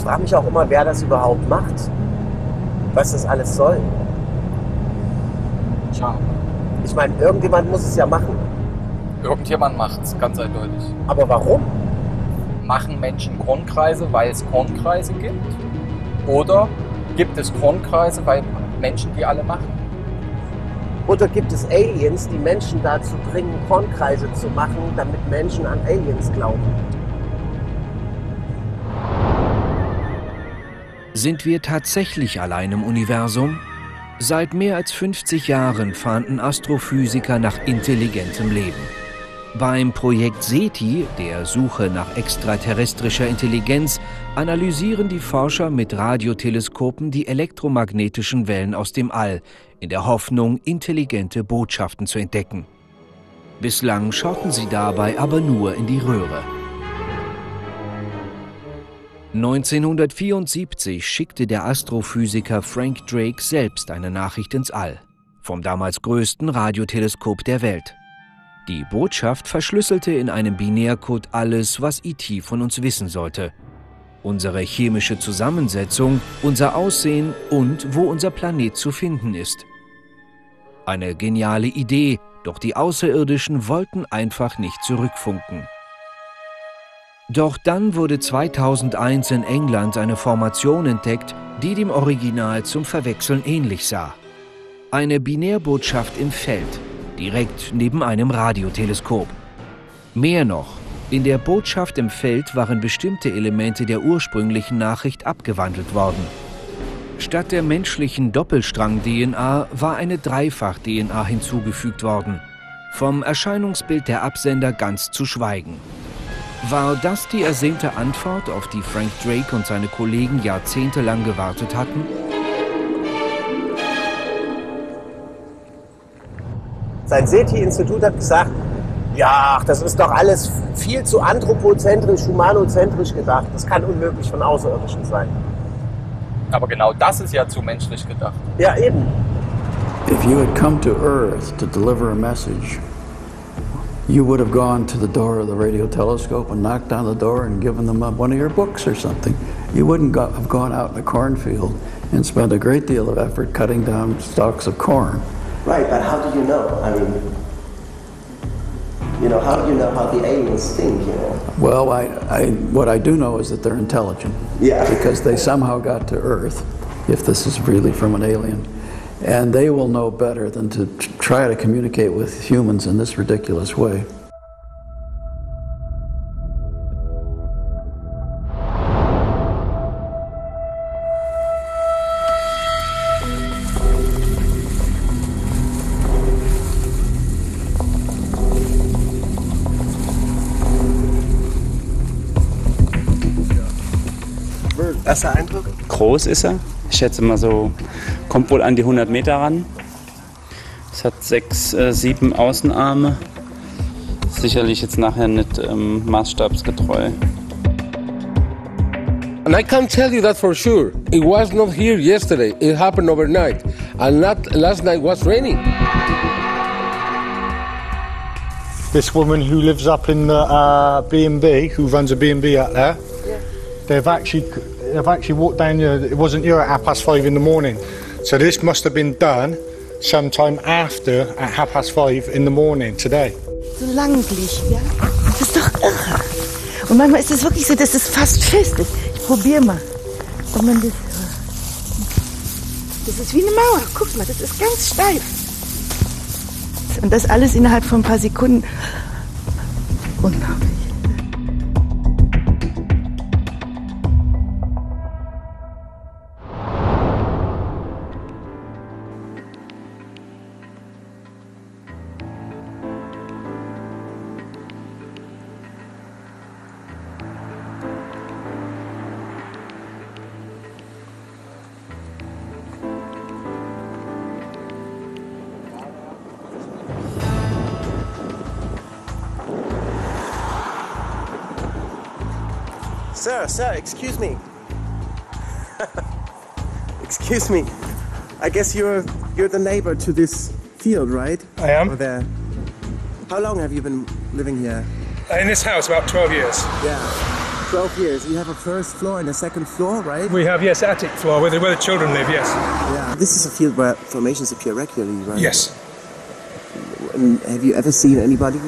frage mich auch immer, wer das überhaupt macht. Was das alles soll. Tja. Ich meine, irgendjemand muss es ja machen. Irgendjemand macht's, ganz eindeutig. Aber warum? Machen Menschen Kornkreise, weil es Kornkreise gibt? Oder gibt es Kornkreise, weil Menschen die alle machen? Oder gibt es Aliens, die Menschen dazu bringen, Kornkreise zu machen, damit Menschen an Aliens glauben? Sind wir tatsächlich allein im Universum? Seit mehr als 50 Jahren fahnden Astrophysiker nach intelligentem Leben. Beim Projekt SETI, der Suche nach extraterrestrischer Intelligenz, analysieren die Forscher mit Radioteleskopen die elektromagnetischen Wellen aus dem All, in der Hoffnung, intelligente Botschaften zu entdecken. Bislang schauten sie dabei aber nur in die Röhre. 1974 schickte der Astrophysiker Frank Drake selbst eine Nachricht ins All, vom damals größten Radioteleskop der Welt. Die Botschaft verschlüsselte in einem Binärcode alles, was E.T. von uns wissen sollte. Unsere chemische Zusammensetzung, unser Aussehen und wo unser Planet zu finden ist. Eine geniale Idee, doch die Außerirdischen wollten einfach nicht zurückfunken. Doch dann wurde 2001 in England eine Formation entdeckt, die dem Original zum Verwechseln ähnlich sah. Eine Binärbotschaft im Feld, direkt neben einem Radioteleskop. Mehr noch, in der Botschaft im Feld waren bestimmte Elemente der ursprünglichen Nachricht abgewandelt worden. Statt der menschlichen Doppelstrang-DNA war eine Dreifach-DNA hinzugefügt worden. Vom Erscheinungsbild der Absender ganz zu schweigen. War das die ersehnte Antwort, auf die Frank Drake und seine Kollegen jahrzehntelang gewartet hatten? Sein SETI-Institut hat gesagt, ja, das ist doch alles viel zu anthropozentrisch, humanozentrisch gedacht. Das kann unmöglich von Außerirdischen sein. Aber genau das ist ja zu menschlich gedacht. Ja, eben. If you had come to Earth to deliver a message, you would have gone to the door of the radio telescope and knocked on the door and given them one of your books or something. You wouldn't have gone out in a cornfield and spent a great deal of effort cutting down stalks of corn. Right, but how do you know? I mean, you know, how do you know how the aliens think, you know? Well, what I do know is that they're intelligent. Yeah. Because they somehow got to Earth, if this is really from an alien. And they will know better than to try to communicate with humans in this ridiculous way. Erster Eindruck? Groß ist er. Ich schätze mal so, kommt wohl an die 100 Meter ran. Es hat 6, 7 Außenarme. Sicherlich jetzt nachher nicht maßstabsgetreu. And I can tell you that for sure. It was not here yesterday. It happened overnight. And last night was raining. This woman who lives up in the B&B, who runs a B&B out there, they've actually walked down here. It wasn't here at 5:30 in the morning. So this must have been done sometime after at 5:30 in the morning today. So langlich, ja? Das ist doch irre. Und manchmal ist es wirklich so, dass es fast fest ist. Ich probier mal. Ob man das ist wie eine Mauer. Guck mal, das ist ganz steif. Und das alles innerhalb von ein paar Sekunden. Unglaublich. Sir, excuse me. Excuse me. I guess you're the neighbor to this field, right? I am. Over there. How long have you been living here? In this house, about 12 years. Yeah. 12 years. You have a first floor and a second floor, right? We have, yes, attic floor where the children live, yes. Yeah. This is a field where formations appear regularly, right? Yes. And have you ever seen anybody?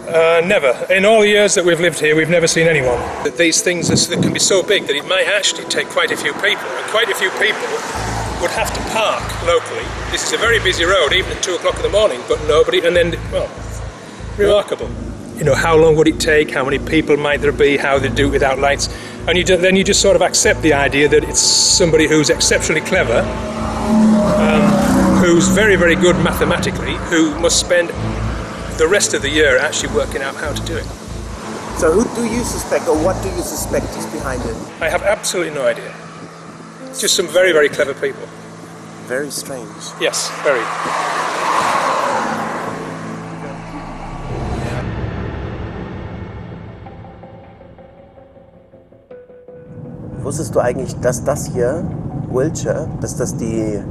Never. In all the years that we've lived here, we've never seen anyone. That these things that can be so big that it might actually take quite a few people, and quite a few people would have to park locally. This is a very busy road, even at 2 o'clock in the morning, but nobody, and then, well, remarkable. You know, how long would it take, how many people might there be, how they do it without lights, and then you just sort of accept the idea that it's somebody who's exceptionally clever, who's very, very good mathematically, who must spend the rest of the year actually working out how to do it. So who do you suspect, or what do you suspect is behind it? I have absolutely no idea. It's just some very, very clever people. Very strange. Yes, very. Wusstest du eigentlich, dass das hier, Wiltshire, dass das die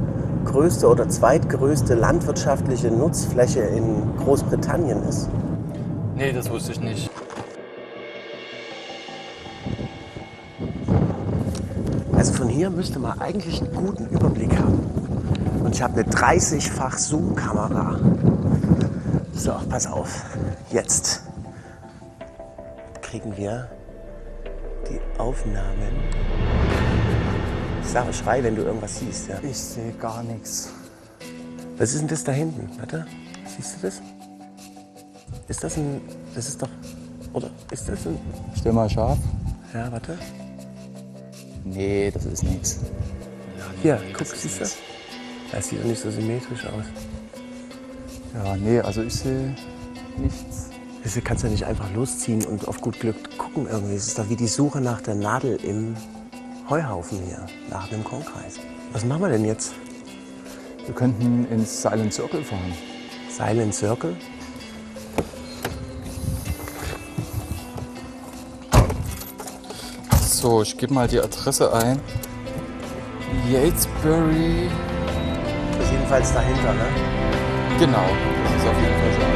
größte oder zweitgrößte landwirtschaftliche Nutzfläche in Großbritannien ist? Nee, das wusste ich nicht. Also von hier müsste man eigentlich einen guten Überblick haben. Und ich habe eine 30-fach Zoom-Kamera. So, pass auf. Jetzt kriegen wir die Aufnahmen. Sag, schrei, wenn du irgendwas siehst. Ja? Ich sehe gar nichts. Was ist denn das da hinten? Warte, siehst du das? Ist das ein... Das ist doch... Oder ist das ein... Stell mal scharf. Ja, warte. Nee, das ist nichts. Hier, guck, siehst du? Das sieht doch nicht so symmetrisch aus. Ja, nee, also ich sehe nichts. Du kannst ja nicht einfach losziehen und auf gut Glück gucken irgendwie. Es ist doch wie die Suche nach der Nadel im Heuhaufen hier, nach einem Kornkreis. Was machen wir denn jetzt? Wir könnten ins Silent Circle fahren. Silent Circle? So, ich gebe mal die Adresse ein. Yatesbury. Das ist jedenfalls dahinter, ne? Genau, das ist auf jeden Fall schon.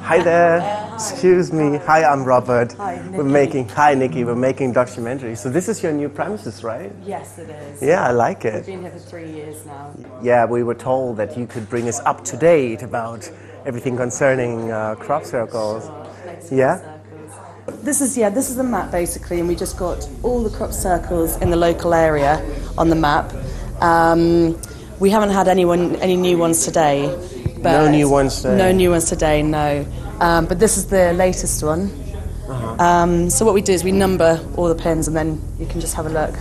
Hi there. Excuse me. Hi, I'm Robert. Hi, Nikki. Hi, Nikki. We're making documentaries. So this is your new premises, right? Yes, it is. Yeah, I like it. We've been here for 3 years now. Yeah, we were told that you could bring us up to date about everything concerning crop circles. Yeah. This is the map basically, and we just got all the crop circles in the local area on the map. We haven't had any new ones today. But no new ones today? No new ones today, no. But this is the latest one. So what we do is we number all the pins, and then you can just have a look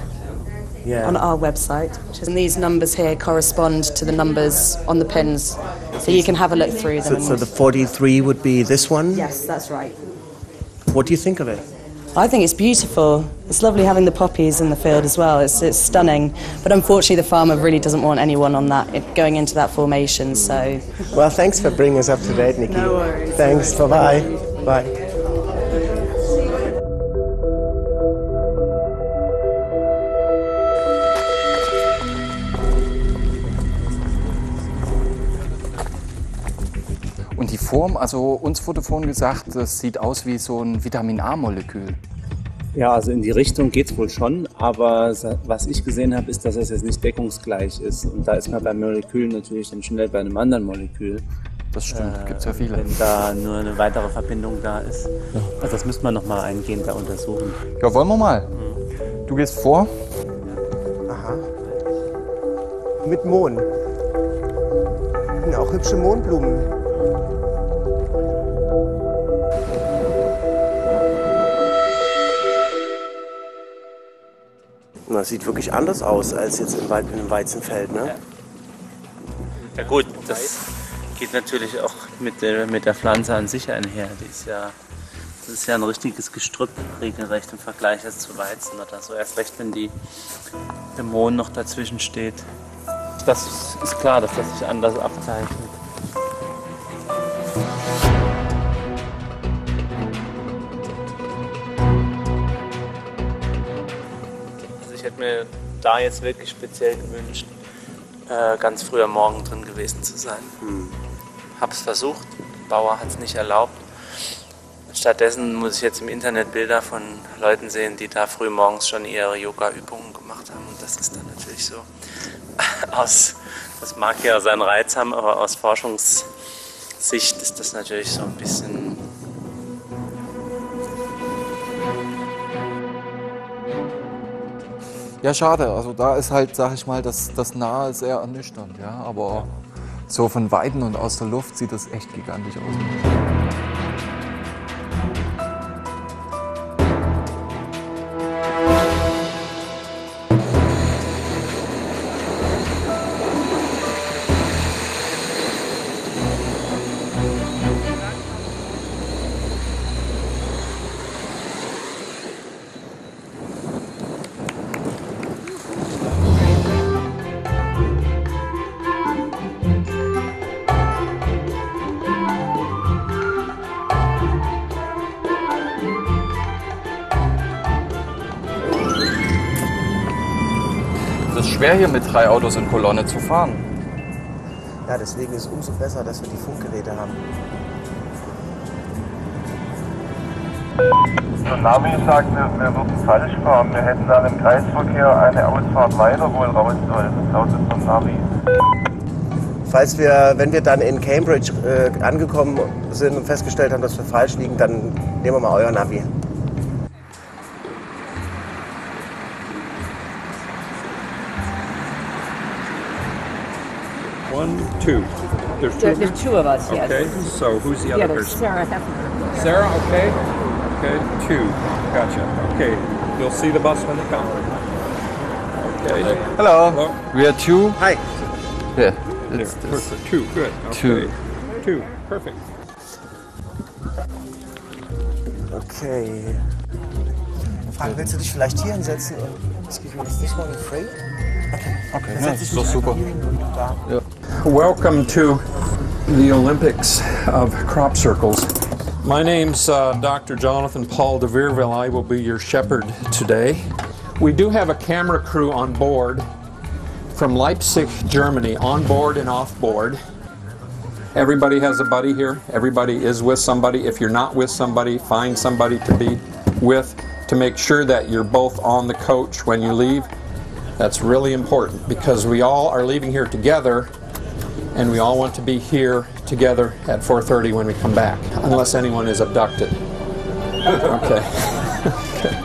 on our website. And these numbers here correspond to the numbers on the pins, so you can have a look through them. So the 43 would be this one? Yes, that's right. What do you think of it? I think it's beautiful. It's lovely having the poppies in the field as well. It's stunning. But unfortunately, the farmer really doesn't want anyone on that going into that formation. So. Well, thanks for bringing us up to date, Nikki. No worries. Thanks. Bye-bye. Bye. Und die Form, also uns wurde vorhin gesagt, das sieht aus wie so ein Vitamin-A-Molekül. Ja, also in die Richtung geht's wohl schon, aber was ich gesehen habe, ist, dass es jetzt nicht deckungsgleich ist. Und da ist man beim Molekül natürlich dann schnell bei einem anderen Molekül. Das stimmt, gibt's ja viele. Wenn da nur eine weitere Verbindung da ist. Ja. Also das müsste man noch mal eingehend da untersuchen. Ja, wollen wir mal. Du gehst vor. Aha. Mit Mohn. liegen auch hübsche Mohnblumen. Das sieht wirklich anders aus als jetzt in einem Weizenfeld, ne? Ja gut, das geht natürlich auch mit der Pflanze an sich einher. Das ist ja ein richtiges Gestrüpp, regelrecht im Vergleich zu Weizen oder so. Erst recht, wenn der Mohn noch dazwischen steht. Das ist klar, dass das sich anders abzeichnet. Also ich hätte mir da jetzt wirklich speziell gewünscht, ganz früh am Morgen drin gewesen zu sein. Hab's versucht, der Bauer hat es nicht erlaubt. Stattdessen muss ich jetzt im Internet Bilder von Leuten sehen, die da früh morgens schon ihre Yoga-Übungen gemacht haben. Und das ist dann natürlich so das mag ja seinen Reiz haben, aber aus Forschungssicht ist das natürlich so ein bisschen... Ja, schade. Also da ist halt, sag ich mal, das Nahe sehr ernüchternd. Ja? Aber so von Weitem und aus der Luft sieht das echt gigantisch aus. Es ist schwer, hier mit 3 Autos in Kolonne zu fahren. Ja, deswegen ist es umso besser, dass wir die Funkgeräte haben. Der Navi sagt, wir würden falsch fahren. Wir hätten dann im Kreisverkehr eine Ausfahrt weiter wohl raus sollen. Laut unserem Navi. Wenn wir dann in Cambridge angekommen sind und festgestellt haben, dass wir falsch liegen, dann nehmen wir mal euer Navi. One, two. There's two. There's two of us, yes. Okay, so who's the other person? Sarah Hefner. Sarah, okay. Okay, 2. Gotcha. Okay, you'll see the bus when they come. Okay. Hello. We are 2. Hi. Yeah. There, perfect. 2, good. Okay. 2, perfect. Okay. Frank, willst du dich vielleicht hier hinsetzen? Excuse me, is this one free? Okay, das ist doch super. Ja. Welcome to the Olympics of crop circles. My name's Dr. Jonathan Paul de Vierville. I will be your shepherd today. We do have a camera crew on board from Leipzig, Germany, on board and off board. Everybody has a buddy here. Everybody is with somebody. If you're not with somebody, find somebody to be with to make sure that you're both on the coach when you leave. That's really important because we all are leaving here together and we all want to be here together at 4:30 when we come back, unless anyone is abducted. Okay. Okay.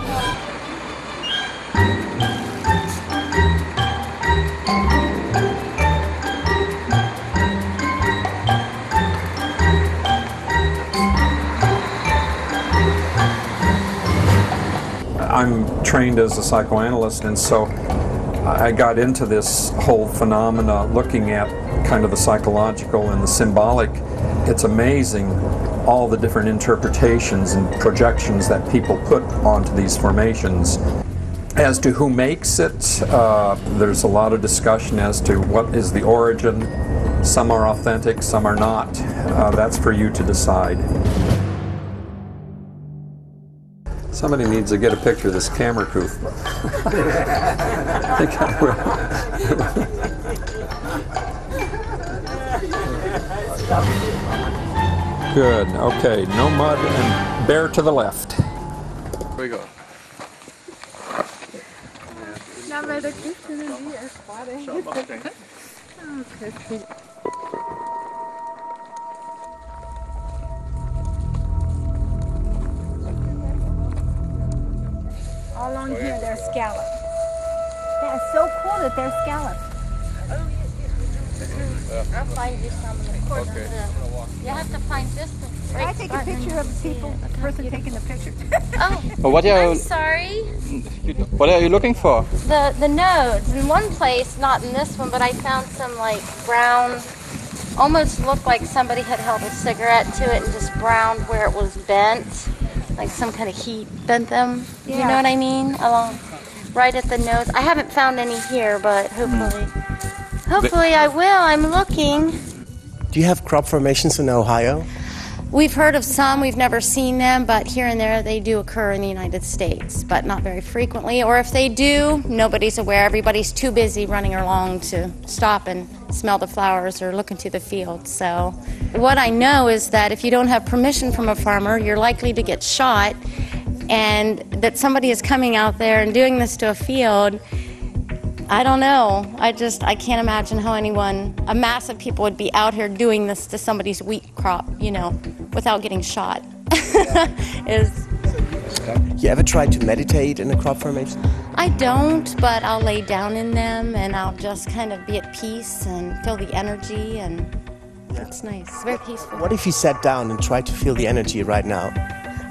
I'm trained as a psychoanalyst, and so I got into this whole phenomena looking at kind of the psychological and the symbolic. It's amazing all the different interpretations and projections that people put onto these formations. As to who makes it, there's a lot of discussion as to what is the origin. Some are authentic, some are not. That's for you to decide. Somebody needs to get a picture of this camera crew. I think I will. Good, okay, no mud and bear to the left. Here we go. Na, weil der Christian und ich erst gerade. Okay. All along here, they're scallops. That is so cool that they're scallops. I'll find you some. Of course, you have to find this. I take a picture of the people, the person taking the picture. Oh, Well, I'm sorry. What are you looking for? The nodes. In one place, not in this one, but I found some like brown, almost looked like somebody had held a cigarette to it and just browned where it was bent, like some kind of heat bent them. Yeah. You know what I mean? Along, right at the nodes. I haven't found any here, but hopefully I will. I'm looking. Do you have crop formations in Ohio? We've heard of some, we've never seen them, but here and there they do occur in the United States, but not very frequently. Or if they do, nobody's aware. Everybody's too busy running along to stop and smell the flowers or look into the field. So what I know is that if you don't have permission from a farmer, you're likely to get shot, and that somebody is coming out there and doing this to a field. I don't know. I can't imagine how a mass of people would be out here doing this to somebody's wheat crop, without getting shot. You ever tried to meditate in a crop formation? I don't, but I'll lay down in them and I'll just kind of be at peace and feel the energy, and it's nice. It's very peaceful. What if you sat down and tried to feel the energy right now?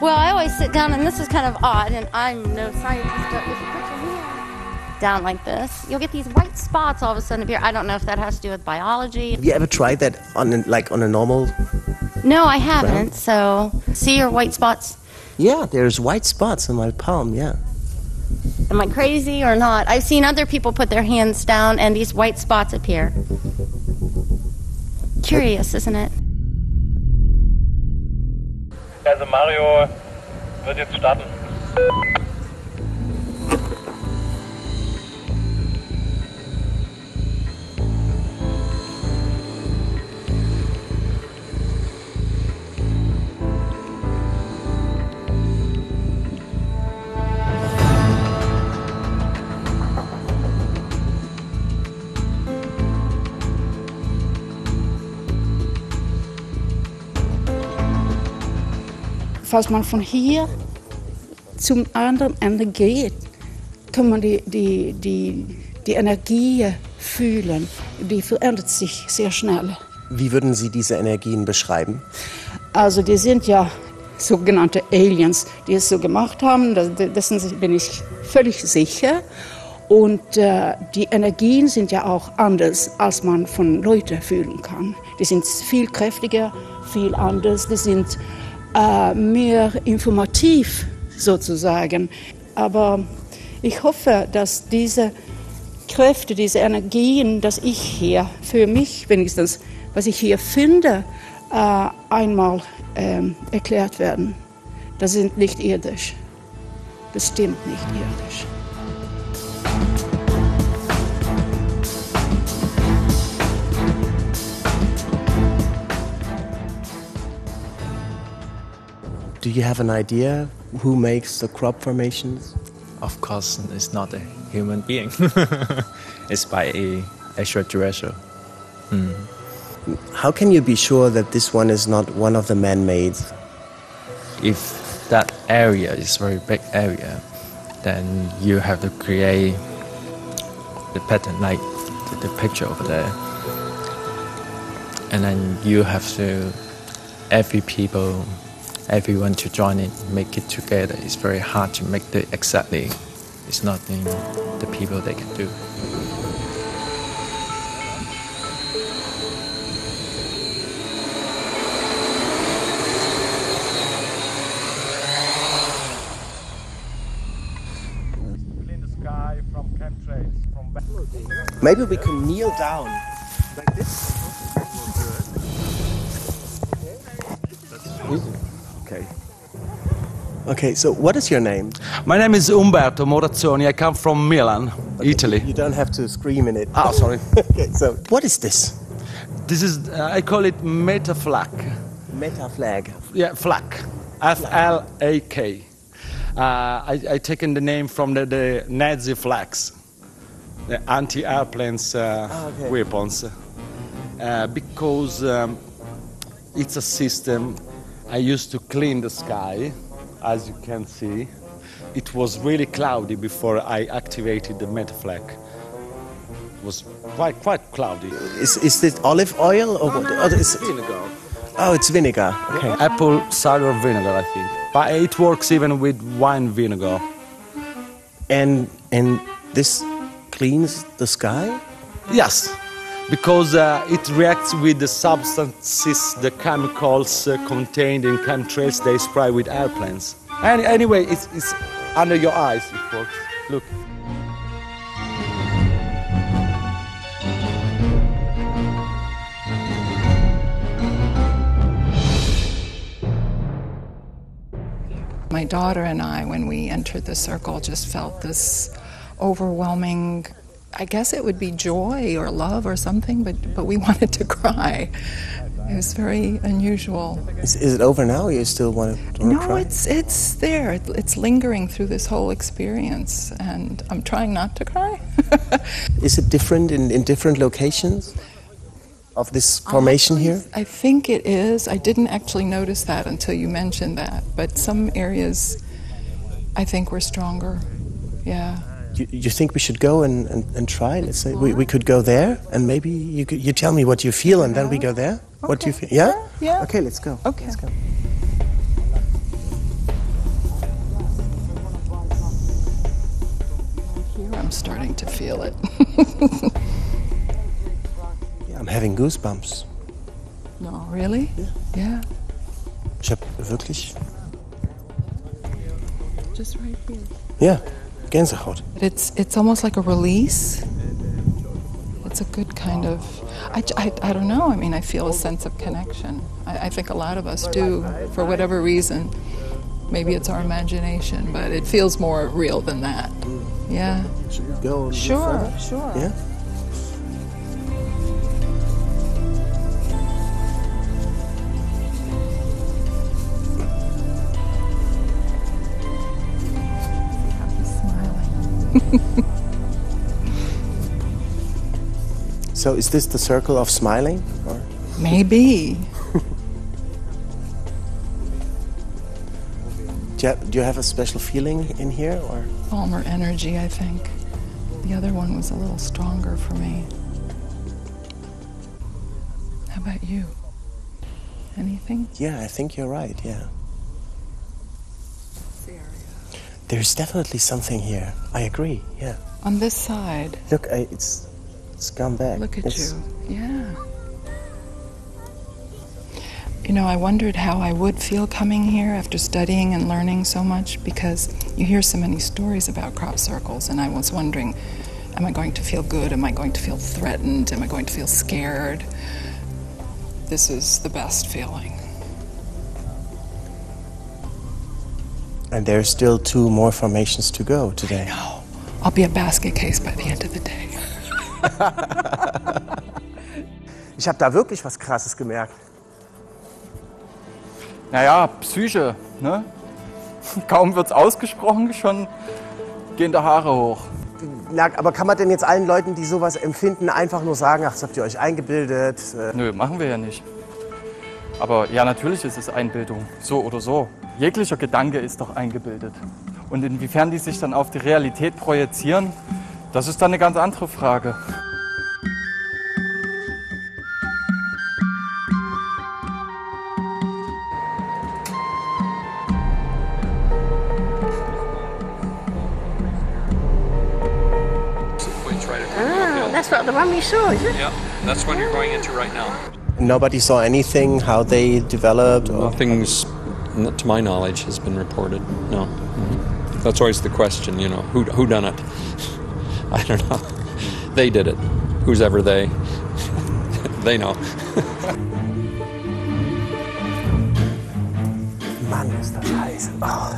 Well, I always sit down, and this is kind of odd, and I'm no scientist, but if you put your hand down like this, you'll get these white spots all of a sudden appear. I don't know if that has to do with biology. Have you ever tried that on a normal? No, I haven't. So, see your white spots? Yeah, there's white spots on my palm, yeah. Am I crazy or not? I've seen other people put their hands down and these white spots appear. Curious, isn't it? Also Mario wird jetzt starten. Falls man von hier zum anderen Ende geht, kann man die Energie fühlen. Die verändert sich sehr schnell. Wie würden Sie diese Energien beschreiben? Also die sind ja sogenannte Aliens, die es so gemacht haben. Dessen bin ich völlig sicher. Und die Energien sind ja auch anders, als man von Leuten fühlen kann. Die sind viel kräftiger, viel anders. Die sind mehr informativ sozusagen. Aber ich hoffe, dass diese Kräfte, diese Energien, dass ich hier für mich wenigstens, was ich hier finde, einmal erklärt werden. Das sind nicht irdisch. Bestimmt nicht irdisch. Do you have an idea who makes the crop formations? Of course, it's not a human being. It's by a extraterrestrial. How can you be sure that this one is not one of the man-made? If that area is a very big area, then you have to create the pattern, like the picture over there. And then you have to, everyone to join it, make it together. It's very hard to make it exactly. It's not in the people they can do. Maybe we can kneel down like this. Okay. Okay, so what is your name? My name is Umberto Morazzoni. I come from Milan, Italy. You don't have to scream in it. Oh, sorry. Okay, so what is this? This is, I call it metaflag. Metaflag? Yeah, flak. F-L-A-K. I taken the name from the Nazi flags, the anti-airplanes weapons, because it's a system. I used to clean the sky, as you can see. It was really cloudy before I activated the metaflag. was quite cloudy. Is this olive oil or what? No, Is it vinegar. Oh, it's vinegar. Okay. Apple cider vinegar, I think. But it works even with wine vinegar. And this cleans the sky? Yes, because it reacts with the substances, the chemicals contained in chemtrails they spray with airplanes. And anyway, it's under your eyes, it works. Look. My daughter and I, when we entered the circle, just felt this overwhelming, I guess it would be joy or love or something, but we wanted to cry. It was very unusual. Is it over now, or you still want to cry? No, it's there. It's lingering through this whole experience, and I'm trying not to cry. Is it different in different locations of this formation here? I think it is. I didn't actually notice that until you mentioned that, but some areas I think were stronger. Yeah. You think we should go and try? Let's say we could go there, and maybe you tell me what you feel, and then we go there. Okay. What do you feel? Yeah? Yeah. Okay, let's go. Okay. Let's go. Here I'm starting to feel it. Yeah, I'm having goosebumps. No, really? Yeah. Ich hab wirklich... Just right here. Ja, Gänsehaut. It's almost like a release. It's a good kind of, I don't know, I mean, I feel a sense of connection. I think a lot of us do, for whatever reason. Maybe it's our imagination, but it feels more real than that. Yeah. Should we go? Sure, sure. Yeah? So is this the circle of smiling? Or? Maybe. Do you have a special feeling in here, or? Calmer energy, I think. The other one was a little stronger for me. How about you? Anything? Yeah, I think you're right, yeah. There's definitely something here. I agree, yeah. On this side. Look, it's gone back. Look at you. Yeah. You know, I wondered how I would feel coming here after studying and learning so much, because you hear so many stories about crop circles, and I was wondering, am I going to feel good? Am I going to feel threatened? Am I going to feel scared? This is the best feeling. And there's still 2 more formations to go today. I know. I'll be a basket case by the end of the day. Ich habe da wirklich was Krasses gemerkt. Naja, Psyche, ne? Kaum wird's ausgesprochen, schon gehen die Haare hoch. Na, aber kann man denn jetzt allen Leuten, die sowas empfinden, einfach nur sagen, ach, das habt ihr euch eingebildet? Nö, machen wir ja nicht. Aber ja, natürlich ist es Einbildung, so oder so. Jeglicher Gedanke ist doch eingebildet. Und inwiefern die sich dann auf die Realität projizieren, das ist dann eine ganz andere Frage. That's what the one we saw, is it? Yeah, that's what you're going into right now. Nobody saw anything, how they developed? Or? Nothing's, to my knowledge, has been reported. No. Mm-hmm. That's always the question, you know, who done it? I don't know. They did it. Who's ever they? They know. Mann, ist das heiß. Oh.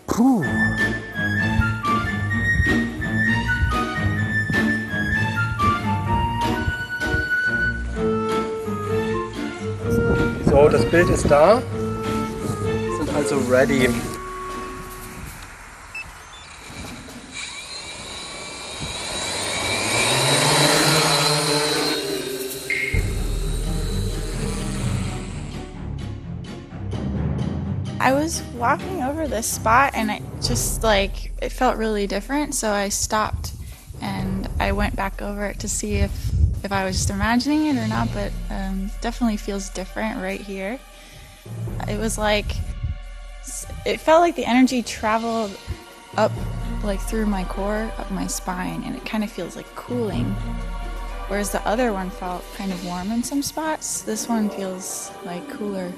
Puh. So, das Bild ist da. Wir sind also ready. I I was walking over this spot and it just it felt really different, so I stopped and I went back over it to see if I was just imagining it or not, but definitely feels different right here. It was it felt like the energy traveled up through my core, up my spine, and it kind of feels like cooling. Whereas the other one felt kind of warm in some spots, this one feels cooler.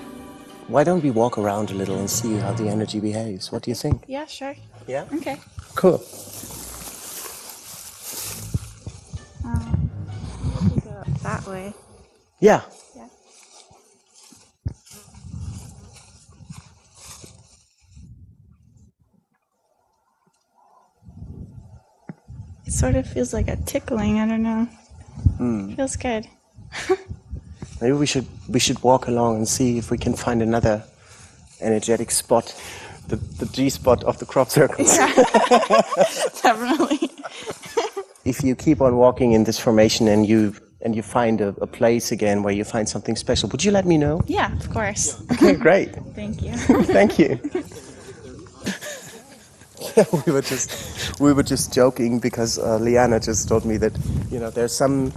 Why don't we walk around a little and see how the energy behaves? What do you think? Yeah, sure. Yeah? Okay. Cool. Maybe go up that way. Yeah. Yeah. It sort of feels like a tickling, I don't know. Feels good. Maybe we should walk along and see if we can find another energetic spot, the G spot of the crop circles. Yeah. Definitely. If you keep on walking in this formation and you find a place again where you find something special, would you let me know? Yeah, of course. Okay, great. Thank you. Thank you. we were just joking because Liana just told me that there's some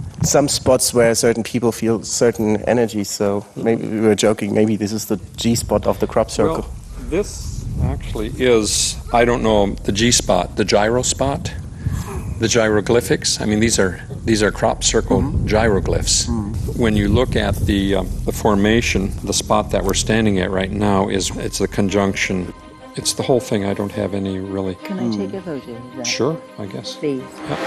spots where certain people feel certain energies. So maybe we were joking. Maybe this is the G spot of the crop circle. Well, this actually is, I don't know, the G spot, the gyro spot, the gyroglyphics. I mean, these are crop circle gyroglyphs. When you look at the formation, the spot that we're standing at right now it's the conjunction. It's the whole thing. I don't have any really... Can I take a photo of that? Sure, I guess. Please. Yep.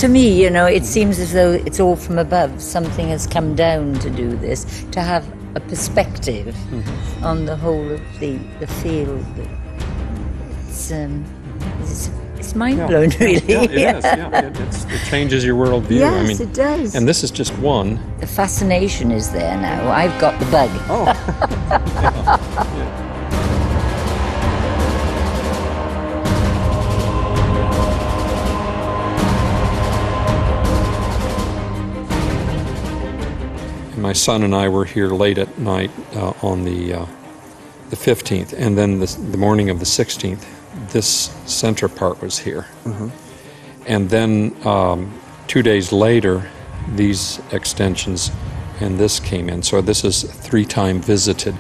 To me, it seems as though it's all from above. Something has come down to do this, to have a perspective on the whole of the field. It's mind-blowing, really. Yeah, it is. Yeah. It changes your worldview. Yes, it does. And this is just one. The fascination is there now. I've got the bug. Oh. My son and I were here late at night on the 15th, and then the morning of the 16th, this center part was here. And then 2 days later, these extensions and this came in. So this is 3-time visited.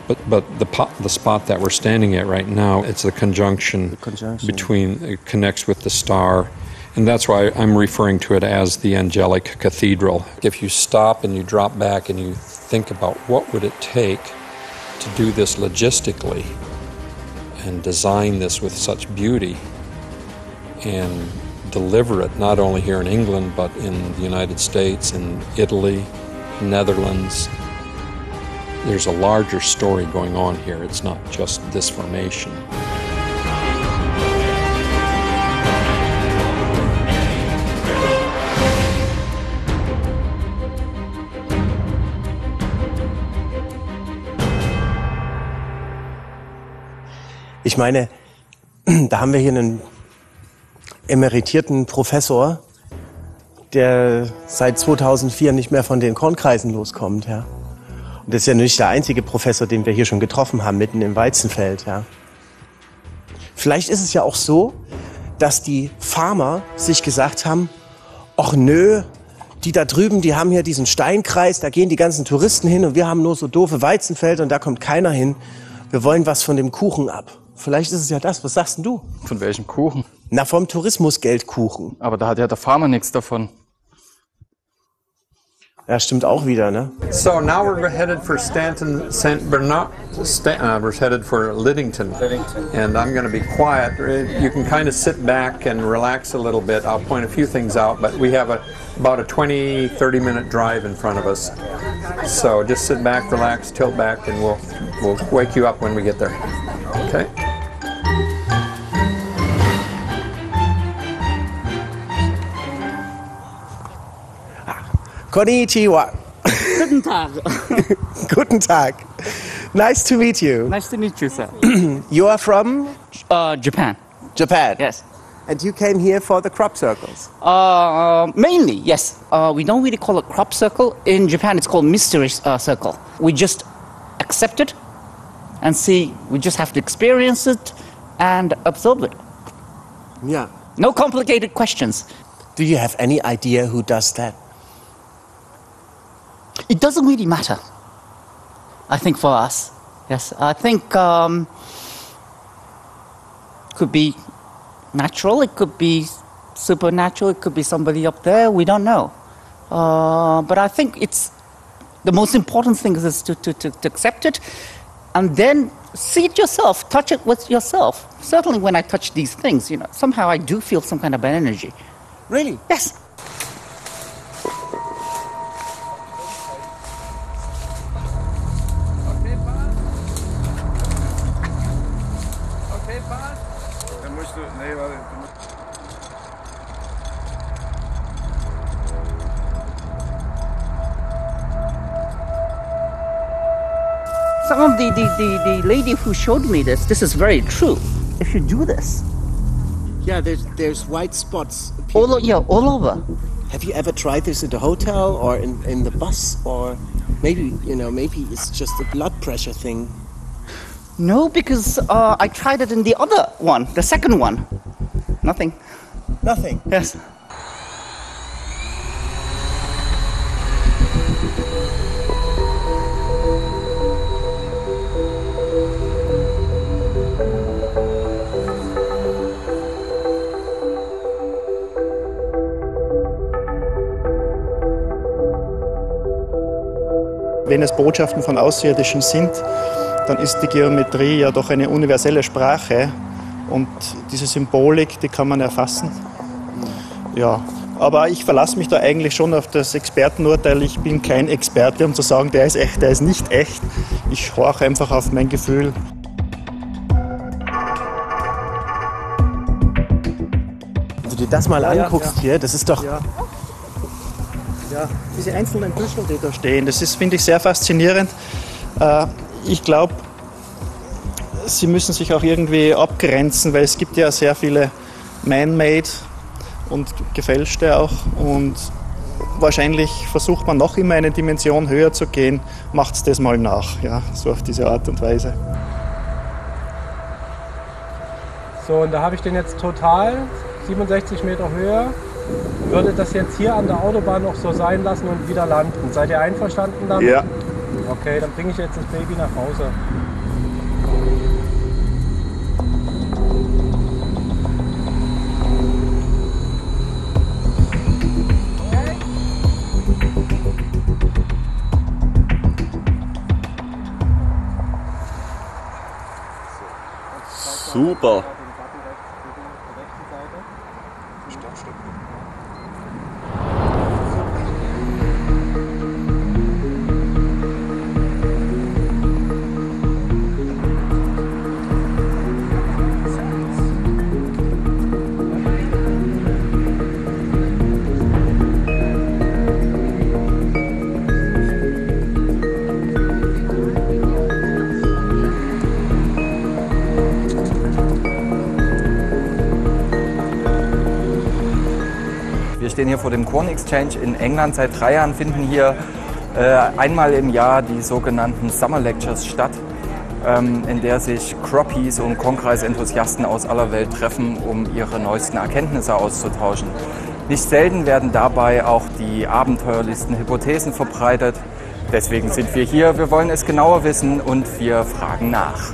But the spot that we're standing at right now, it's the conjunction between, it connects with the star. And that's why I'm referring to it as the angelic cathedral. If you stop and you drop back and you think about what would it take to do this logistically and design this with such beauty and deliver it not only here in England but in the United States, in Italy, Netherlands. There's a larger story going on here. It's not just this formation. Ich meine, da haben wir hier einen emeritierten Professor, der seit 2004 nicht mehr von den Kornkreisen loskommt. Ja. Und das ist ja nicht der einzige Professor, den wir hier schon getroffen haben, mitten im Weizenfeld. Ja. Vielleicht ist es ja auch so, dass die Farmer sich gesagt haben, ach nö, die da drüben, die haben hier diesen Steinkreis, da gehen die ganzen Touristen hin und wir haben nur so doofe Weizenfelder und da kommt keiner hin. Wir wollen was von dem Kuchen ab. Vielleicht ist es ja das. Was sagst denn du? Von welchem Kuchen? Na, vom Tourismusgeldkuchen. Aber da hat ja der Farmer nichts davon. Ja, stimmt auch wieder, ne? So now we're headed for Stanton, St. Bernard. We're headed for Lidington. And I'm going to be quiet. You can kind of sit back and relax a little bit. I'll point a few things out, but we have about a 20-30 minute drive in front of us. So just sit back, relax, tilt back, and we'll wake you up when we get there. Okay? Konnichiwa. Guten Tag. Guten Tag. Nice to meet you. Nice to meet you, sir. You are from? Japan. Japan? Yes. And you came here for the crop circles? Mainly, yes. We don't really call it crop circle. In Japan, it's called mystery circle. We just accept it and see. We just have to experience it and absorb it. Yeah. No complicated questions. Do you have any idea who does that? It doesn't really matter, I think, for us. Yes, I think could be natural, it could be supernatural, it could be somebody up there, we don't know. But I think it's the most important thing is to accept it and then see it yourself, touch it with yourself. Certainly when I touch these things, you know, somehow I do feel some kind of an energy. Really? Yes. Some of the lady who showed me this is very true. If you do this. Yeah, there's white spots. All over. Have you ever tried this at a hotel or in the bus, or maybe it's just a blood pressure thing? No, because I tried it in the other one, the second one. Nothing. Nothing? Yes. Wenn es Botschaften von Außerirdischen sind, dann ist die Geometrie ja doch eine universelle Sprache und diese Symbolik, die kann man erfassen. Ja, aber ich verlasse mich da eigentlich schon auf das Expertenurteil. Ich bin kein Experte, um zu sagen, der ist echt, der ist nicht echt. Ich horche einfach auf mein Gefühl. Wenn du dir das mal anguckst hier, das ist doch... Ja, diese einzelnen Büschel, die da stehen, das ist, finde ich, sehr faszinierend. Ich glaube, sie müssen sich auch irgendwie abgrenzen, weil es gibt ja sehr viele man-made und gefälschte auch. Und wahrscheinlich versucht man noch immer eine Dimension höher zu gehen, macht es das mal nach, ja, so auf diese Art und Weise. So, und da habe ich den jetzt total 67 Meter Höhe. Würde das jetzt hier an der Autobahn noch so sein lassen und wieder landen? Seid ihr einverstanden damit? Ja. Okay, dann bringe ich jetzt das Baby nach Hause. Super. Wir stehen hier vor dem Corn Exchange in England. Seit 3 Jahren finden hier einmal im Jahr die sogenannten Summer Lectures statt, in der sich Croppies und Kornkreisenthusiasten aus aller Welt treffen, um ihre neuesten Erkenntnisse auszutauschen. Nicht selten werden dabei auch die abenteuerlichsten Hypothesen verbreitet. Deswegen sind wir hier, wir wollen es genauer wissen und wir fragen nach.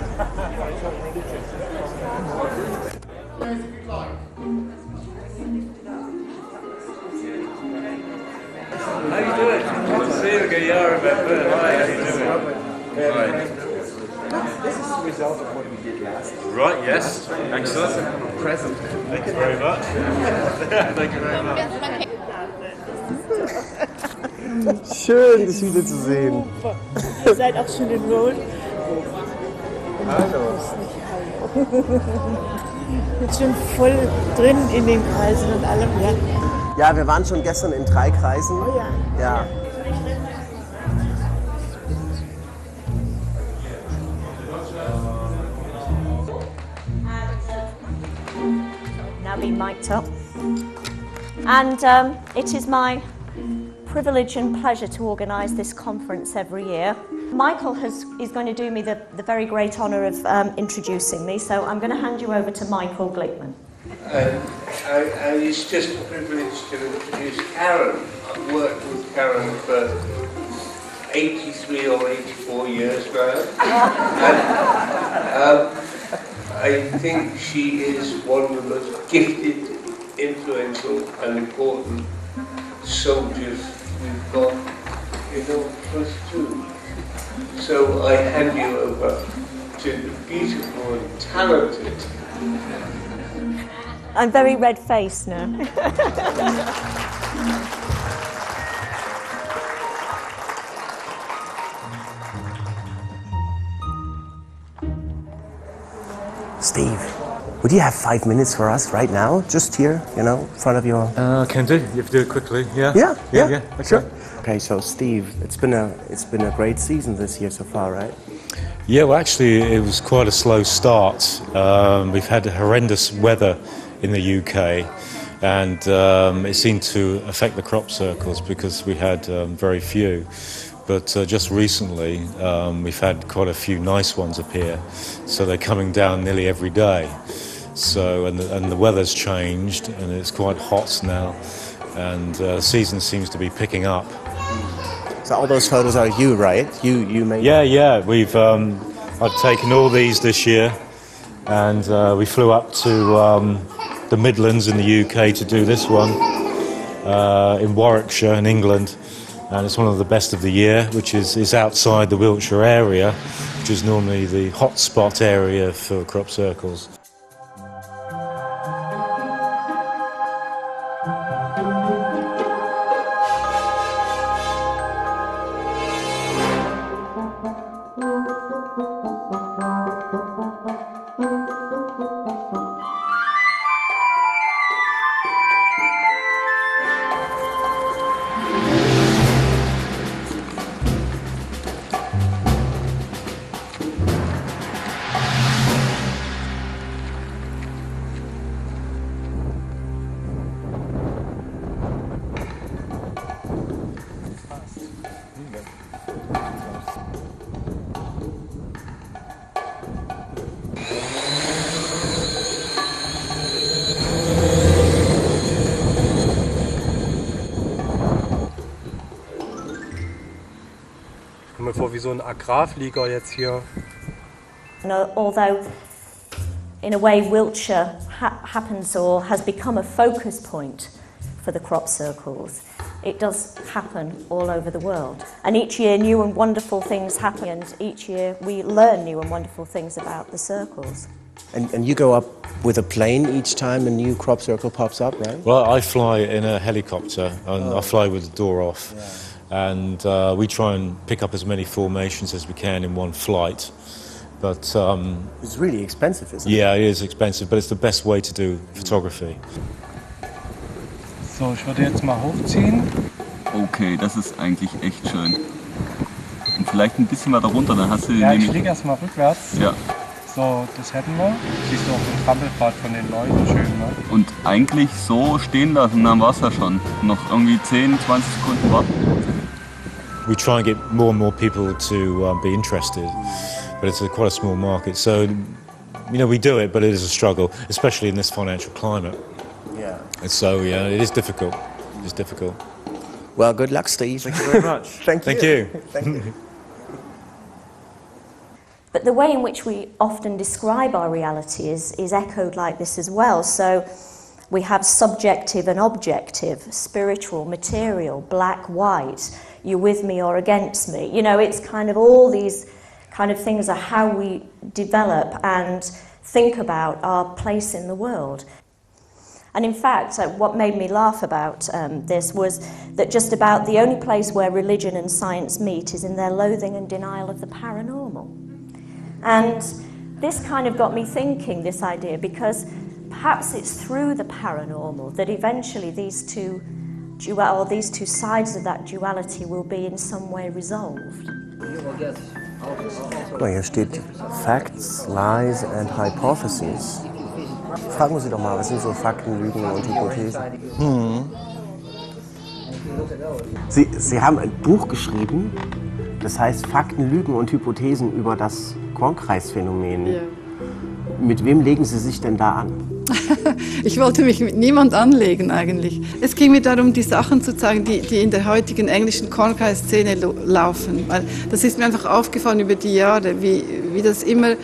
How you doing? Good to see you again, Jahre. Hi, how you doing? Right. This is the result of what we did last year. Right, yes. Excellent. Present. Thank you very much. Thank you very much. Schön, dich wieder zu sehen. Ihr seid auch schon in Road. Hallo. Jetzt schon voll drin in den Kreisen und allem, ja. Ja, wir waren schon gestern in 3 Kreisen. Oh ja. Ja. Now now been mic'd up. And it is my privilege and pleasure to organise this conference every year. Michael is going to do me the very great honour of introducing me, so I'm going to hand you over to Michael Glickman. And it's just a privilege to introduce Karen. I've worked with Karen for 83 or 84 years now. And, I think she is one of the most gifted, influential and important soldiers we've got in all plus two. So I hand you over to the beautiful and talented. I'm very red-faced now. Steve, would you have 5 minutes for us right now? Just here, you know, in front of your... Can do. You have to do it quickly, yeah? Yeah. Okay. Sure. Okay, so Steve, it's been a great season this year so far, right? Yeah, well actually it was quite a slow start. We've had horrendous weather in the UK, and it seemed to affect the crop circles because we had very few. But just recently, we've had quite a few nice ones appear, so they're coming down nearly every day. So, and the weather's changed, and it's quite hot now, and the season seems to be picking up. So all those photos are you, right? You made. Yeah. We've I've taken all these this year, and we flew up to the Midlands in the UK to do this one in Warwickshire in England. And it's one of the best of the year, which is outside the Wiltshire area, which is normally the hotspot area for crop circles. Ich komme mir vor wie so ein Agrarflieger jetzt hier. Although, in a way, Wiltshire happens or has become a focus point for the crop circles, it does happen all over the world. And each year new and wonderful things happen, and each year we learn new and wonderful things about the circles. And you go up with a plane each time a new crop circle pops up, right? Well, I fly in a helicopter, and I fly with the door off. Yeah. And we try and pick up as many formations as we can in one flight. But it's really expensive, isn't it? Yeah, it is expensive, but it's the best way to do photography. So, ich würde jetzt mal hochziehen. Okay, das ist eigentlich echt schön. Und vielleicht ein bisschen weiter runter, dann hast du... Ja, ich fliege erstmal rückwärts. Ja. So, das hätten wir. Siehst du auch den Trampelpfad von den Leuten, schön, ne? Und eigentlich so stehen lassen, dann war es ja schon. Noch irgendwie 10, 20 Sekunden warten. We try and get more and more people to be interested, but it's quite a small market. So, you know, we do it, but it is a struggle, especially in this financial climate. Yeah. And so, yeah, it is difficult. It's difficult. Well, good luck, Steve. Thank you very much. Thank you. Thank you. But the way in which we often describe our reality is echoed like this as well. So we have subjective and objective, spiritual, material, black, white, you with me or against me. You know, it's kind of all these kind of things are how we develop and think about our place in the world. And in fact, what made me laugh about this was that just about the only place where religion and science meet is in their loathing and denial of the paranormal. And this kind of got me thinking, this idea, because perhaps it's through the paranormal that eventually these two sides of that duality will be in some way resolved. Well, hier steht Facts, Lies and Hypotheses. Fragen wir Sie doch mal, was sind so Fakten, Lügen und Hypothesen? Sie haben ein Buch geschrieben, das heißt Fakten, Lügen und Hypothesen über das Kornkreisphänomen. Ja. Mit wem legen Sie sich denn da an? Ich wollte mich mit niemand anlegen eigentlich. Es ging mir darum, die Sachen zu zeigen, die in der heutigen englischen Kornkreisszene laufen. Weil das ist mir einfach aufgefallen über die Jahre, wie das immer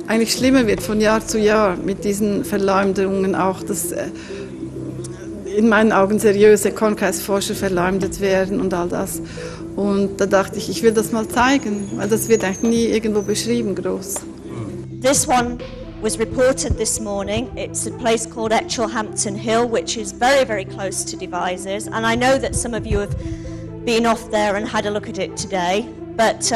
eigentlich schlimmer wird von Jahr zu Jahr mit diesen Verleumdungen auch, dass in meinen Augen seriöse Kornkreisforscher verleumdet werden und all das. Und da dachte ich, ich will das mal zeigen, weil das wird eigentlich nie irgendwo beschrieben groß. This one was reported this morning. It's a place called Rätselhaftes Hill, which is very, very close to Devizes. And I know that some of you have been off there and had a look at it today. But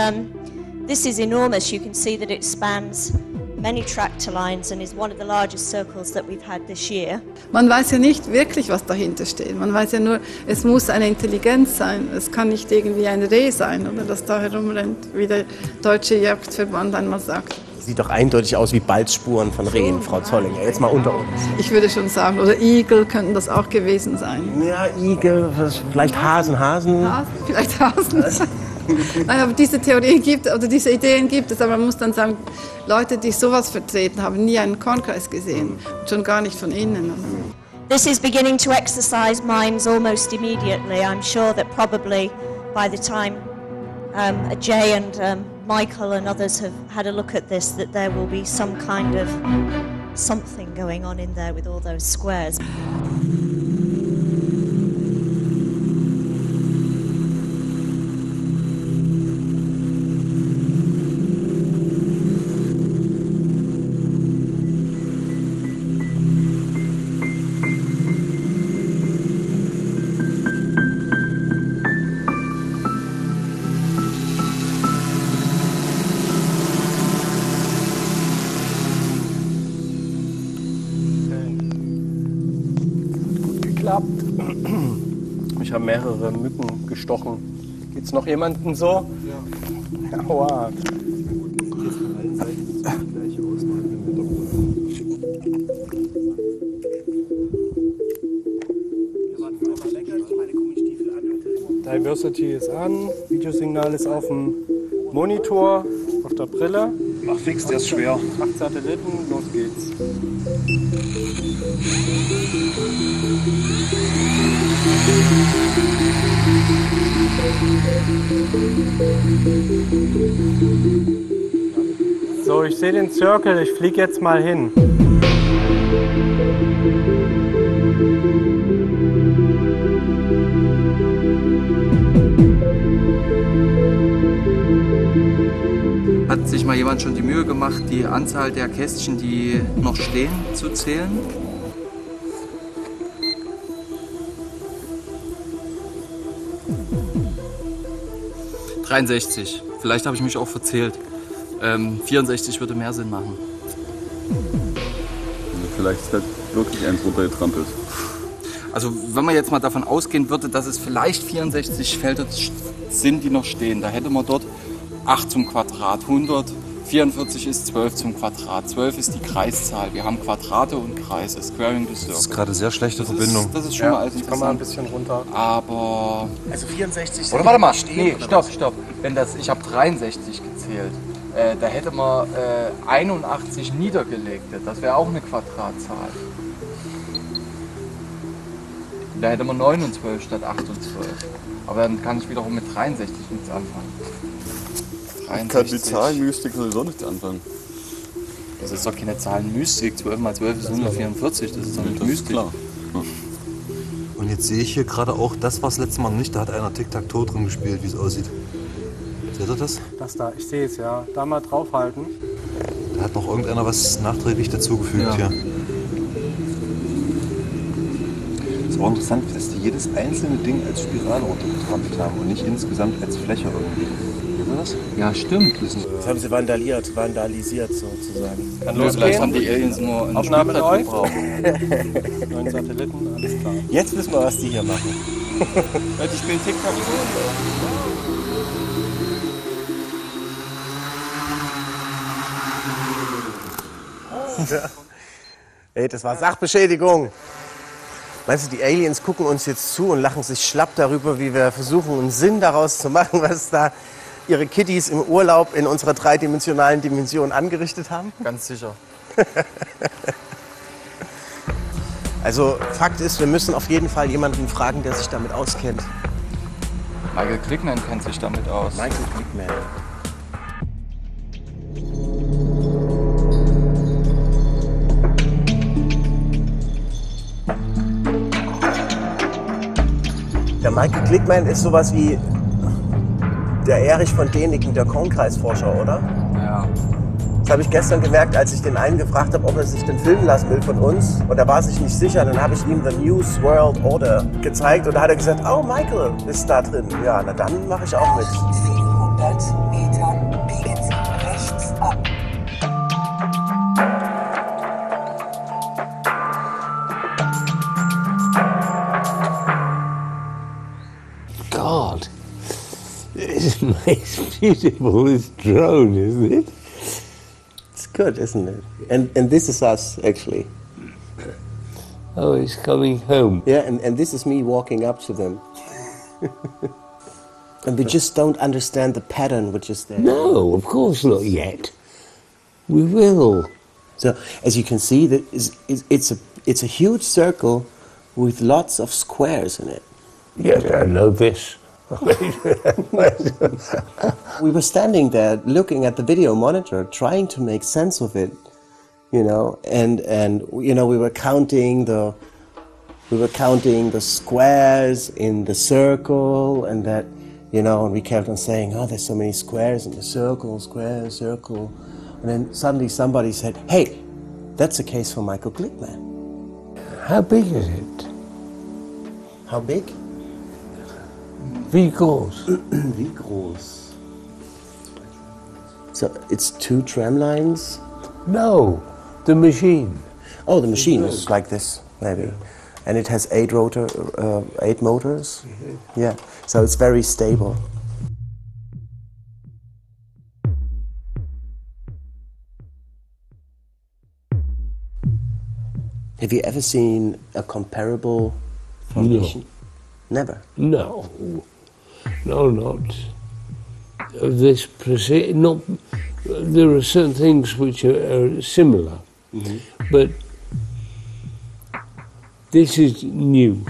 this is enormous. You can see that it spans many tractor lines and is one of the largest circles that we've had this year. Man weiß ja nicht wirklich, was dahinter steht. Man weiß ja nur, es muss eine Intelligenz sein. Es kann nicht irgendwie ein Reh sein, oder das da herumrennt, wie der Deutsche Jagdverband einmal sagt. Sieht doch eindeutig aus wie Balzspuren von Rehen, Frau Zollinger. Jetzt mal unter uns. Ich würde schon sagen, oder Igel könnten das auch gewesen sein. Ja, Igel, vielleicht Hasen. Vielleicht Hasen. Nein, aber diese Theorien gibt, oder diese Ideen gibt es, aber man muss dann sagen, Leute, die sowas vertreten, haben nie einen Kornkreis gesehen, schon gar nicht von innen. This is beginning to exercise minds almost immediately. I'm sure that probably by the time Jay and Michael and others have had a look at this, that there will be some kind of something going on in there with all those squares. Ich habe mehrere Mücken gestochen. Geht's noch jemandem so? Ja. Aua. Diversity ist an, Videosignal ist auf dem Monitor, auf der Brille. Mach fix, der ist schwer. 8 Satelliten, los geht's. So, ich sehe den Circle, ich fliege jetzt mal hin. Hat sich mal jemand schon die Mühe gemacht, die Anzahl der Kästchen, die noch stehen, zu zählen? ...63. Vielleicht habe ich mich auch verzählt. 64 würde mehr Sinn machen. Vielleicht ist halt wirklich eins runtergetrampelt. Also wenn man jetzt mal davon ausgehen würde, dass es vielleicht 64 Felder sind, die noch stehen, da hätte man dort 8 zum Quadrat, 100, 44 ist 12 zum Quadrat, 12 ist die Kreiszahl. Wir haben Quadrate und Kreise, Squaring the Circle. Das ist gerade sehr schlechte Verbindung. Das ist schon mal alles interessant. Ich komme mal ein bisschen runter. Aber... Also 64 oder warte mal, nee, stopp. Wenn das, ich habe 63 gezählt. Da hätte man 81 niedergelegte, das wäre auch eine Quadratzahl. Da hätte man 9 und 12 statt 8 und 12. Aber dann kann ich wiederum mit 63 nichts anfangen. Ich kann die Zahlenmystik sowieso nicht anfangen. Das ist doch keine Zahlenmystik. 12 mal 12 ist 144, das ist doch nicht Mystik. Klar. Ja. Und jetzt sehe ich hier gerade auch, das war das letzte Mal nicht, da hat einer Tic-Tac-Toe drin gespielt, wie es aussieht. Seht ihr das? Das da, ich sehe es ja. Da mal draufhalten. Da hat noch irgendeiner was nachträglich dazugefügt hier. Es ist auch interessant, dass die jedes einzelne Ding als Spirale runtergetrampelt haben und nicht insgesamt als Fläche irgendwie. Sehen Sie das? Ja, stimmt. Das haben sie vandalisiert sozusagen. Kann losgehen. Vielleicht haben die Aliens nur einen Aufnahme neu. gebraucht. 9 Satelliten, alles klar. Jetzt wissen wir, was die hier machen. Die spielen Tic-Tac-Toe. Hey, das war Sachbeschädigung. Meinst du, die Aliens gucken uns jetzt zu und lachen sich schlapp darüber, wie wir versuchen, einen Sinn daraus zu machen, was da ihre Kiddies im Urlaub in unserer dreidimensionalen Dimension angerichtet haben? Ganz sicher. Also Fakt ist, wir müssen auf jeden Fall jemanden fragen, der sich damit auskennt. Michael Glickman kennt sich damit aus. Michael Glickman. Der Michael Glickman ist sowas wie der Erich von Däniken, der Kornkreisforscher, oder? Ja. Das habe ich gestern gemerkt, als ich den einen gefragt habe, ob er sich denn filmen lassen will von uns. Und er war sich nicht sicher. Dann habe ich ihm The New World Order gezeigt. Und da hat er gesagt, oh, Michael ist da drin. Ja, na dann mache ich auch mit. 400 Metern biegen Sie rechts ab. God, it's most beautiful, this drone, isn't it? It's good, isn't it? And this is us, actually. Oh, it's coming home. Yeah, and this is me walking up to them. And we just don't understand the pattern which is there. No, of course not yet. We will. So, as you can see, it's a huge circle with lots of squares in it. Yes, I know this. We were standing there looking at the video monitor, trying to make sense of it, you know, and you know, we were counting the squares in the circle, and that, you know, and we kept on saying, oh, there's so many squares in the circle, square, circle, and then suddenly somebody said, hey, that's a case for Michael Glickman. How big is it? How big? Wie groß? Wie groß? So it's 2 tram lines? No, the machine. Oh, the machine is like this, maybe. And it has 8 motors? Mm-hmm. Yeah, so it's very stable. Have you ever seen a comparable formation? No. Never? No. No, not this precise. Not. There are certain things which are similar, but this is new.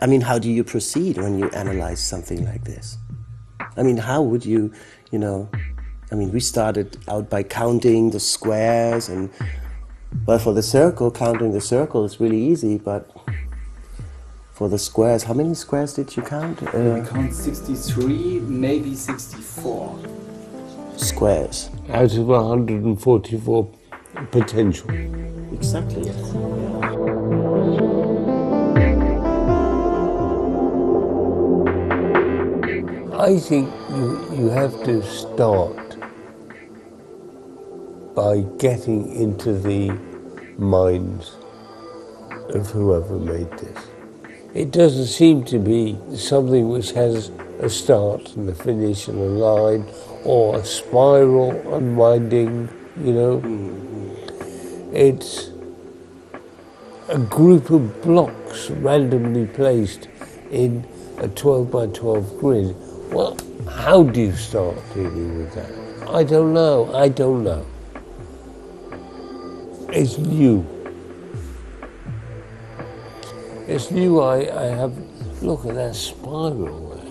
I mean, how do you proceed when you analyze something like this? I mean, how would you, you know, I mean, we started out by counting the squares, and, well, for the circle, counting the circle is really easy, but for the squares, how many squares did you count? We count 63, maybe 64. Squares. Out of 144 potential. Exactly, yes. I think you have to start by getting into the minds of whoever made this. It doesn't seem to be something which has a start and a finish and a line or a spiral unwinding, you know. It's a group of blocks randomly placed in a 12 by 12 grid. Well, how do you start dealing with that? I don't know. It's new. It's new. I have, look at that spiral there.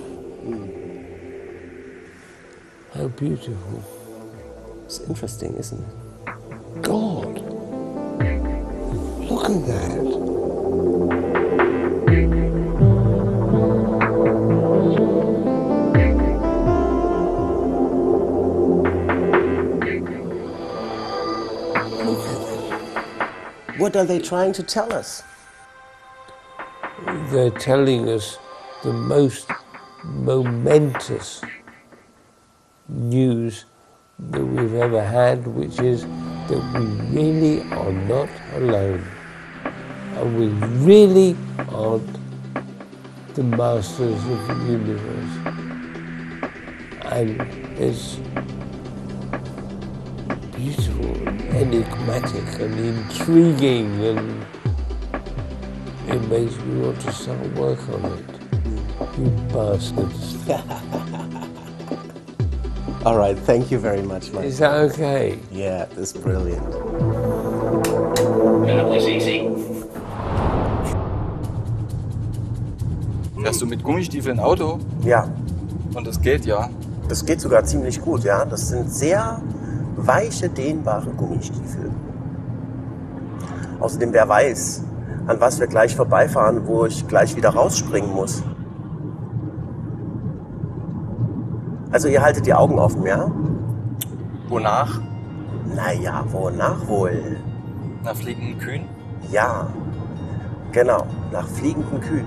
How beautiful. It's interesting, isn't it? God, look at that. What are they trying to tell us? They're telling us the most momentous news that we've ever had, which is that we really are not alone. And we really aren't the masters of the universe. And it's beautiful, enigmatic and intriguing, and it makes me want to start work on it. You bastards. All right, thank you very much, Mike. Is that okay? Yeah, that's brilliant. Fährst du mit Gummistiefeln Auto? Ja. Und das geht ja? Das geht sogar ziemlich gut, ja. Das sind sehr weiche, dehnbare Gummistiefel. Außerdem, wer weiß, an was wir gleich vorbeifahren, wo ich gleich wieder rausspringen muss. Also ihr haltet die Augen offen, ja? Wonach? Naja, wonach wohl? Nach fliegenden Kühen? Ja, genau, nach fliegenden Kühen.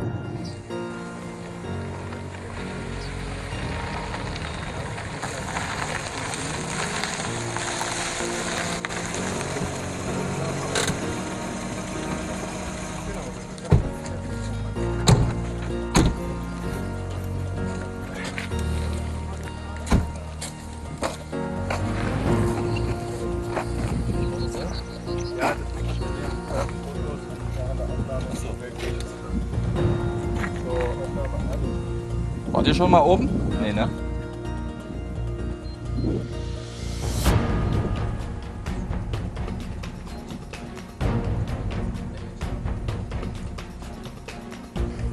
Wart ihr schon mal oben? Nee, ne?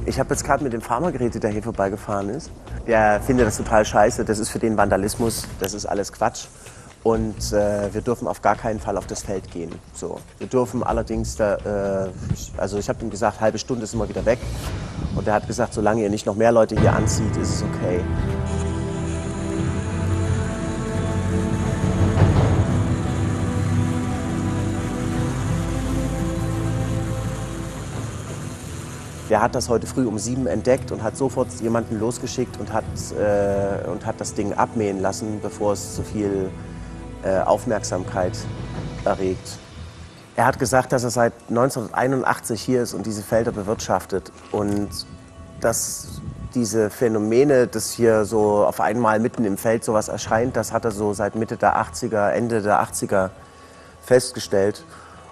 Ich habe jetzt gerade mit dem Farmergerät, der hier vorbeigefahren ist, der findet das total scheiße. Das ist für den Vandalismus, das ist alles Quatsch. Und wir dürfen auf gar keinen Fall auf das Feld gehen. So. Wir dürfen allerdings, also ich habe ihm gesagt, halbe Stunde sind wir wieder weg. Und er hat gesagt, solange ihr nicht noch mehr Leute hier anzieht, ist es okay. Der hat das heute früh um 7 entdeckt und hat sofort jemanden losgeschickt und hat das Ding abmähen lassen, bevor es zu viel Aufmerksamkeit erregt. Er hat gesagt, dass er seit 1981 hier ist und diese Felder bewirtschaftet und dass diese Phänomene, dass hier so auf einmal mitten im Feld sowas erscheint, das hat er so seit Mitte der 80er, Ende der 80er festgestellt.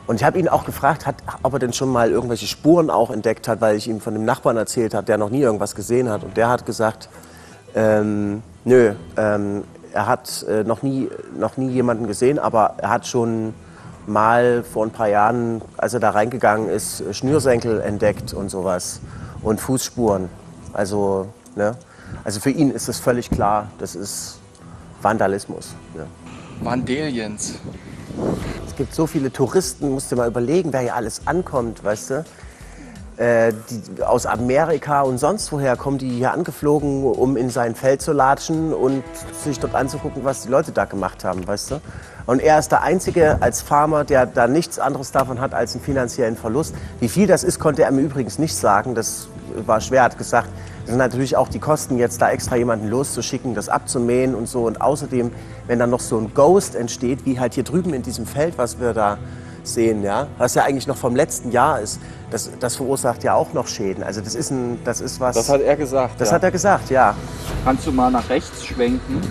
Und ich habe ihn auch gefragt, ob er denn schon mal irgendwelche Spuren auch entdeckt hat, weil ich ihm von dem Nachbarn erzählt habe, der noch nie irgendwas gesehen hat. Und der hat gesagt, nö, er hat noch nie jemanden gesehen, aber er hat schon mal vor ein paar Jahren, als er da reingegangen ist, Schnürsenkel entdeckt und sowas und Fußspuren. Also, ne? Also für ihn ist das völlig klar, das ist Vandalismus. Ja. Vandaliens. Es gibt so viele Touristen, musst du mal überlegen, wer hier alles ankommt, weißt du? Die aus Amerika und sonst woher kommen die hier angeflogen, um in sein Feld zu latschen und sich dort anzugucken, was die Leute da gemacht haben, weißt du? Und er ist der Einzige als Farmer, der da nichts anderes davon hat als einen finanziellen Verlust. Wie viel das ist, konnte er mir übrigens nicht sagen, das war schwer, er hat gesagt, das sind natürlich auch die Kosten, jetzt da extra jemanden loszuschicken, das abzumähen und so. Und außerdem, wenn dann noch so ein Ghost entsteht, wie halt hier drüben in diesem Feld, was wir da sehen, ja, was ja eigentlich noch vom letzten Jahr ist, das verursacht ja auch noch Schäden. Also das ist was... Das hat er gesagt, Das hat er gesagt, ja. Kannst du mal nach rechts schwenken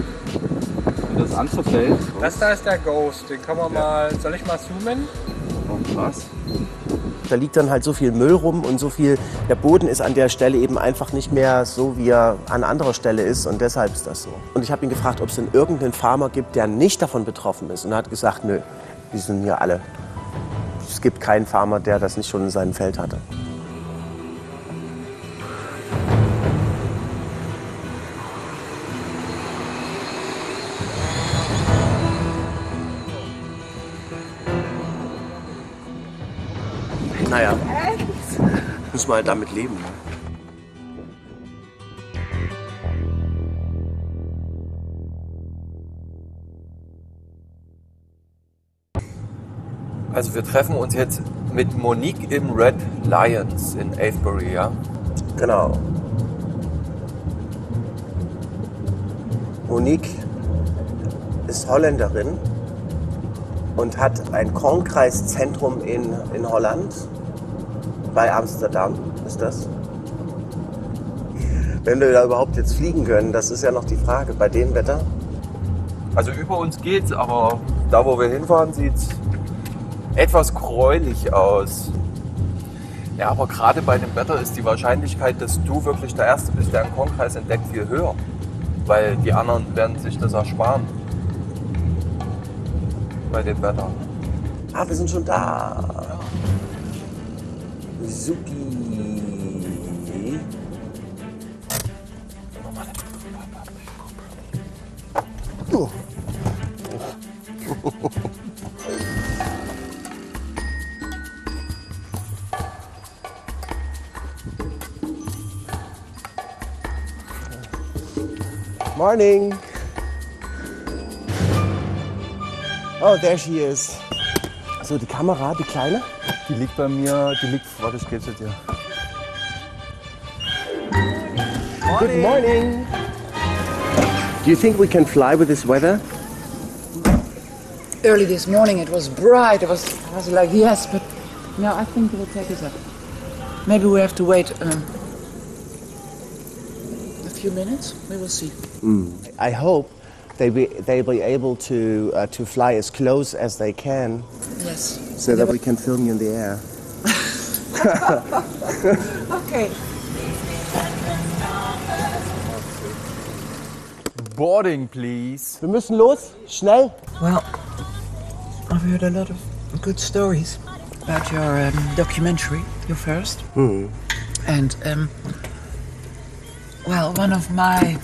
und das andere Feld? Das da ist der Ghost, den kann man mal... Soll ich mal zoomen? Oh, krass. Da liegt dann halt so viel Müll rum und so viel, der Boden ist an der Stelle eben einfach nicht mehr so, wie er an anderer Stelle ist und deshalb ist das so. Und ich habe ihn gefragt, ob es denn irgendeinen Farmer gibt, der nicht davon betroffen ist und er hat gesagt, nö, die sind hier alle. Es gibt keinen Farmer, der das nicht schon in seinem Feld hatte. Naja, muss man halt damit leben. Ne? Also wir treffen uns jetzt mit Monique im Red Lions in Avebury, ja? Genau. Monique ist Holländerin und hat ein Kornkreiszentrum in Holland. Bei Amsterdam ist das. Wenn wir da überhaupt jetzt fliegen können, das ist ja noch die Frage. Bei dem Wetter? Also über uns geht's, aber da wo wir hinfahren, sieht es etwas gräulich aus. Ja, aber gerade bei dem Wetter ist die Wahrscheinlichkeit, dass du wirklich der Erste bist, der einen Kornkreis entdeckt, viel höher. Weil die anderen werden sich das ersparen. Bei dem Wetter. Ah, wir sind schon da. Supi. Oh. Morning. Oh, there she is. So, die Kamera, die kleine? Die liegt bei mir, warte, ich gebe sie dir. Good morning. Do you think we can fly with this weather? Early this morning it was bright. I was like, yes, but no, I think it will take us up. Maybe we have to wait a few minutes. We will see. I hope they'll be able to fly as close as they can. Yes. So that we can film you in the air. Okay. Boarding, please. Wir müssen los, schnell. Well, I've heard a lot of good stories about your documentary, your first. And, well, one of my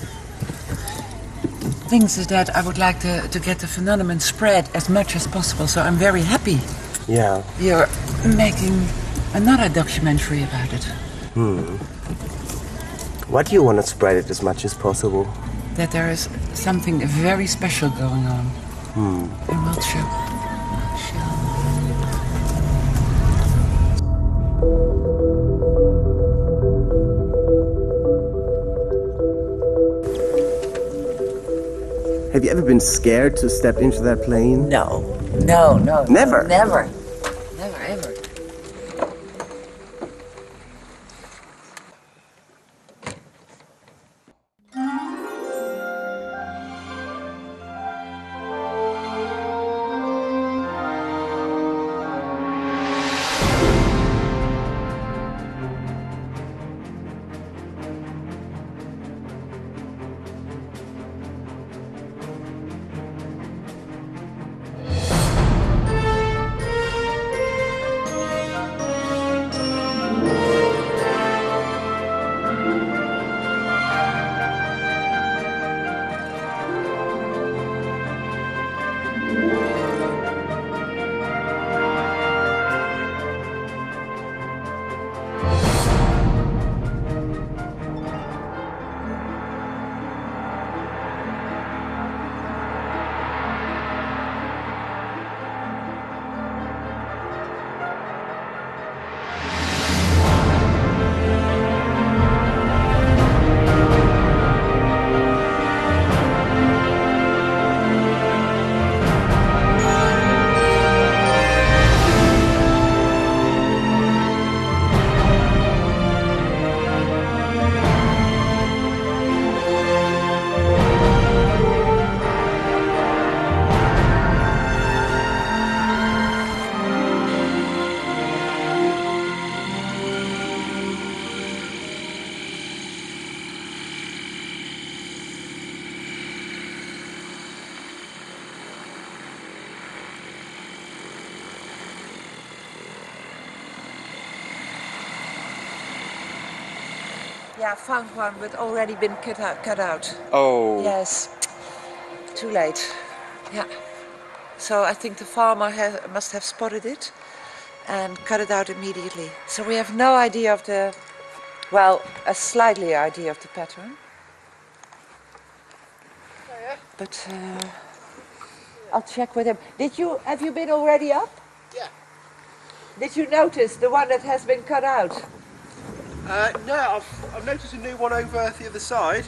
things is that I would like to get the phenomenon spread as much as possible, so I'm very happy. Yeah. You're making another documentary about it. What do you want to spread it as much as possible? That there is something very special going on in Wiltshire. Have you ever been scared to step into that plane? No. Never? Never, ever. Yeah, I found one, but already been cut out. Oh. Yes, too late. Yeah. So I think the farmer must have spotted it and cut it out immediately. So we have no idea of the, well, a slightly idea of the pattern. But I'll check with him. Have you been already up? Yeah. Did you notice the one that has been cut out? No, I've noticed a new one over the other side.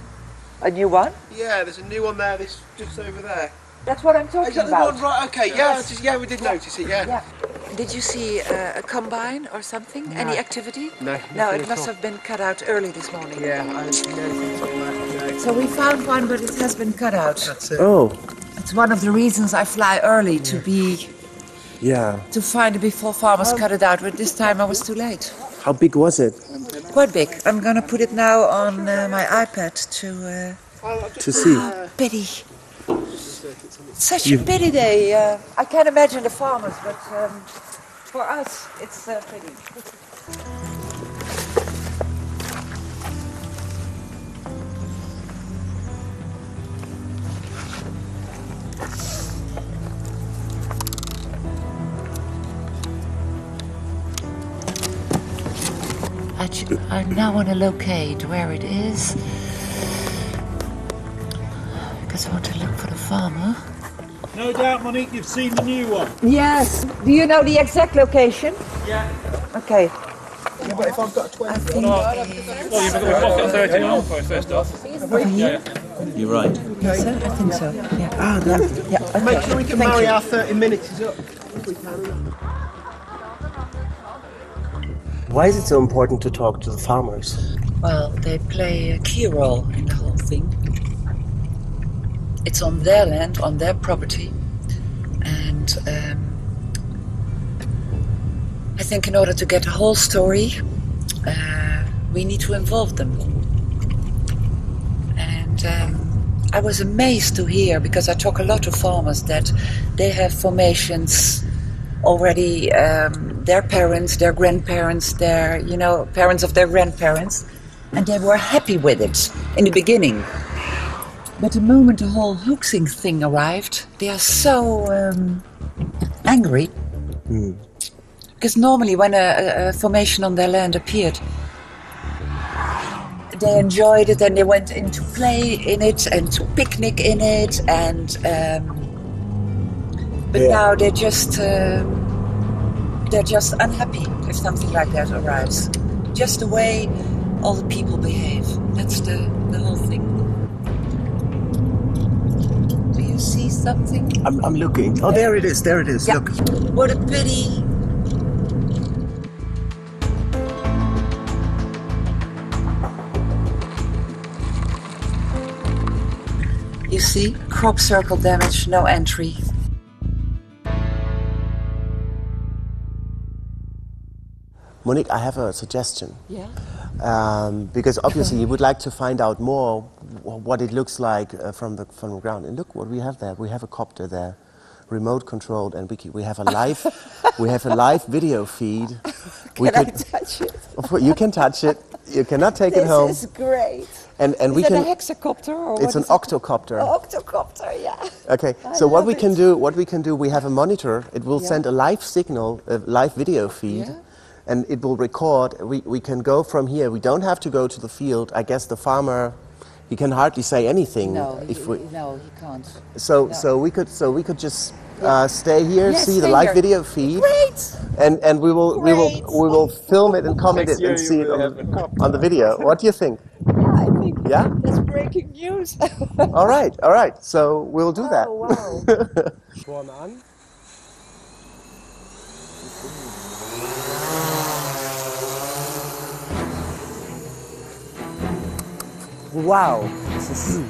A new one? Yeah, there's a new one there, this just over there. That's what I'm talking Is that about. the one, right? Okay, Yes. yeah, we did notice it, yeah. Did you see a combine or something? No. Any activity? No, No, nothing it at must all. have been cut out early this morning. Yeah, I noticed it. No. So we found one, but it has been cut out. That's it. Oh. It's one of the reasons I fly early, to be... Yeah. To find it before farmers cut it out, but this time I was too late. How big was it? Quite big. I'm gonna put it now on my iPad to see. Pity. Such a pity day. I can't imagine the farmers, but for us, it's a pity. I now want to locate where it is, because I want to look for the farmer. No doubt, Monique, you've seen the new one. Yes. Do you know the exact location? Yeah. Okay. Yeah, but if I've got 20... I think... Well, you've got 31 first off. Over here? You're right. Yes, sir? I think so. Yeah. Ah, no. Yeah. Okay. Make sure we can Thank marry you. our 30 minutes is up. If we can. Why is it so important to talk to the farmers? Well, they play a key role in the whole thing. It's on their land, on their property, and I think in order to get the whole story, we need to involve them. And I was amazed to hear, because I talk a lot to farmers, that they have formations already, their parents, their grandparents, their, parents of their grandparents, and they were happy with it in the beginning. But the moment the whole hoaxing thing arrived, they are so angry. Because normally when a formation on their land appeared, they enjoyed it and they went in to play in it and to picnic in it, and but now they're just unhappy if something like that arrives. Just the way all the people behave. That's the whole thing. Do you see something? I'm looking. Oh, there it is. There it is. Yeah. Look. What a pity. You see, crop circle damage, no entry. Monique, I have a suggestion. Yeah. Because obviously you would like to find out more what it looks like from the ground. And look what we have there. We have a copter there, remote controlled, and we have a live video feed. Can I touch it? You can touch it. You cannot take it home. This is great. And is we it can. A hexacopter or it's an octocopter. Oh, octocopter, yeah. Okay. So what we can do, we have a monitor. It will send a live signal, a live video feed. Yeah. And it will record. We can go from here. We don't have to go to the field. I guess the farmer, he can hardly say anything. No, he can't. So we could just stay here, see the stay live here. video feed. Great. And we will film it and comment it and see it on the video. What do you think? Yeah, I think that's breaking news. All right. So we'll do that. Oh, wow. One on. Wow, das ist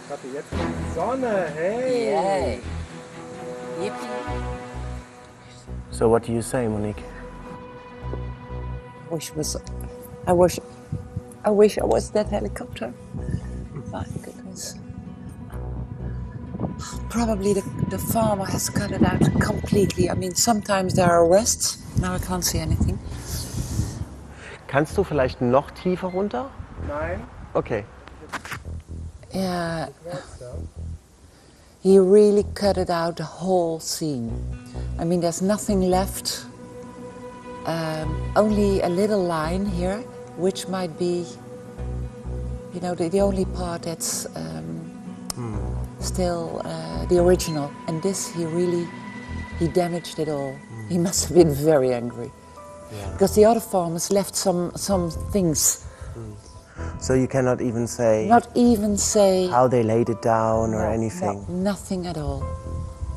Warte, jetzt kommt die Sonne, hey! Yay. Yippee. So what do you say, Monique? I wish I was that helicopter. My goodness. Probably the farmer has cut it out completely. I mean, sometimes there are arrests. Now I can't see anything. Kannst du vielleicht noch tiefer runter? Nein. Okay. Yeah. He really cut it out, the whole scene. I mean, there's nothing left. Only a little line here, which might be, the only part that's still the original. And this, he damaged it all. He must have been very angry. Yeah. Because the other farmers left some things. So you cannot even say... Not even say... How they laid it down or anything? No, nothing at all.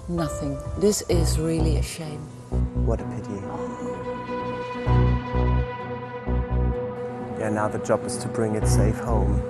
Nothing. This is really a shame. What a pity. and now the job is to bring it safe home.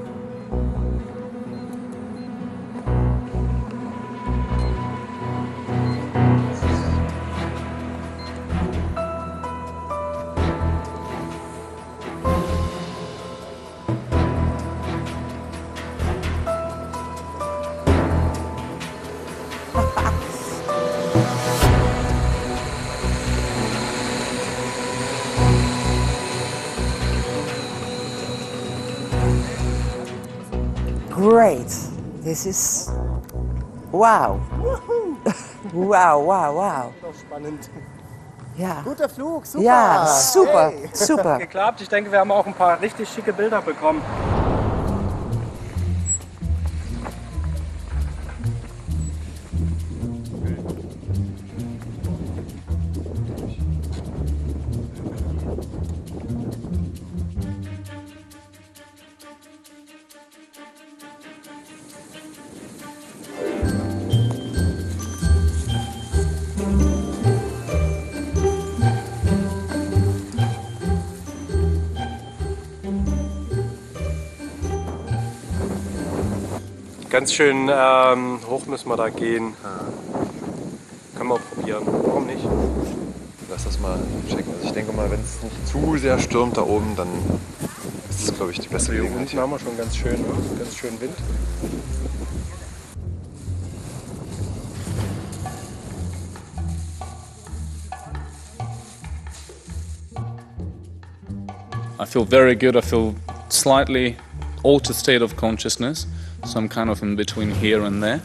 Great. This is wow. Wow, wow, wow. Spannend. Ja. Guter Flug, super. Ja, super, Hey. super. Geklappt. Ich denke, wir haben auch ein paar richtig schicke Bilder bekommen. Ganz schön hoch müssen wir da gehen. Können wir probieren. Warum nicht? Lass das mal checken. Also ich denke mal, wenn es nicht zu sehr stürmt da oben, dann ist das, glaube ich, die beste Hier Gelegenheit. unten haben wir schon ganz schön, ne? Ganz schön Wind. I feel very good. I feel slightly altered state of consciousness. So I'm kind of in between here and there.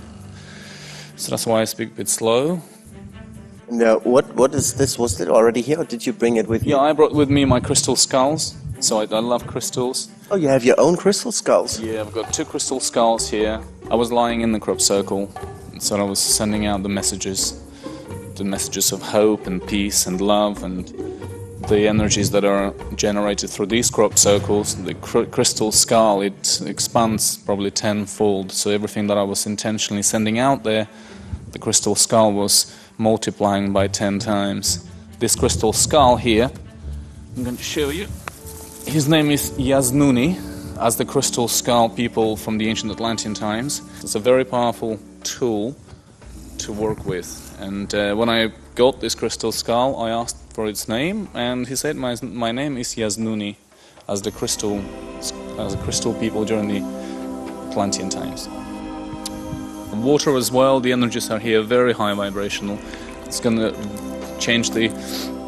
So that's why I speak a bit slow. Now, what is this? Was it already here, or did you bring it with you? Yeah, I brought with me my crystal skulls. So I love crystals. Oh, you have your own crystal skulls? Yeah, I've got 2 crystal skulls here. I was lying in the crop circle, so I was sending out the messages of hope and peace and love, and the energies that are generated through these crop circles. The crystal skull, it expands probably tenfold, so everything that I was intentionally sending out there, the crystal skull was multiplying by 10 times. This crystal skull here, I'm going to show you. His name is Yaznuni, as the crystal skull people from the ancient Atlantean times. It's a very powerful tool to work with. And when I got this crystal skull, I asked for its name, and he said my name is Yaznuni, as the crystal people during the Atlantean times. The water as well, the energies are here very high vibrational. It's going to change the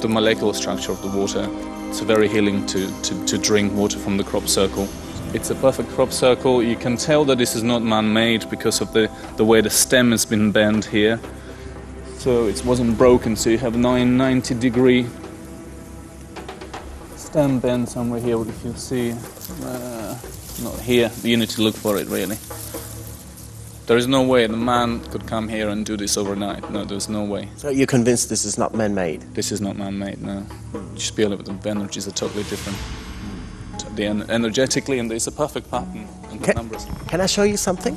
molecular structure of the water. It's very healing to drink water from the crop circle. It's a perfect crop circle. You can tell that this is not man-made because of the way the stem has been bent here. So it wasn't broken, so you have a 90-degree stem bend somewhere here, if you see. Not here, you need to look for it really. There is no way the man could come here and do this overnight. No, there's no way. So you're convinced this is not man-made? This is not man-made, no. You just feel it, the energies are totally different. Energetically, and there's a perfect pattern in the numbers. Can I show you something?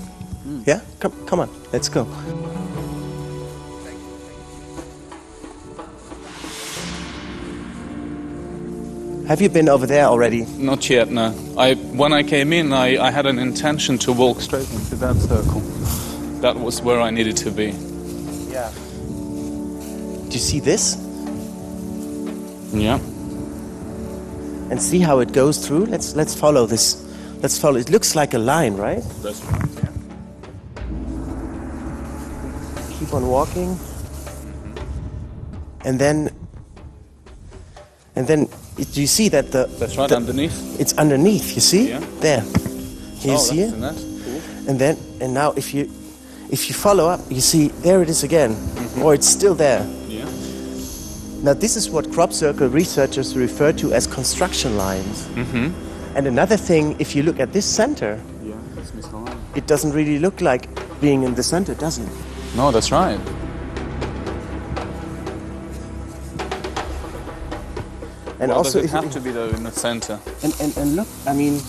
Yeah? Come on, let's go. Have you been over there already? Not yet, no. When I came in, I had an intention to walk straight into that circle. That was where I needed to be. Yeah. Do you see this? Yeah. And see how it goes through? Let's follow this. Let's follow. It looks like a line, right? That's right, yeah. Keep on walking. And then do you see that That's right, underneath? It's underneath, you see? Yeah. There. Can you see it? Cool. And now if you follow up, you see there it is again. Or it's still there. Yeah. Now this is what crop circle researchers refer to as construction lines. Mm-hmm. And another thing, if you look at this center, Yeah, that's misaligned. it doesn't really look like being in the center, does it? No, that's right. And well, also does it have to be though in the center? And look, I mean,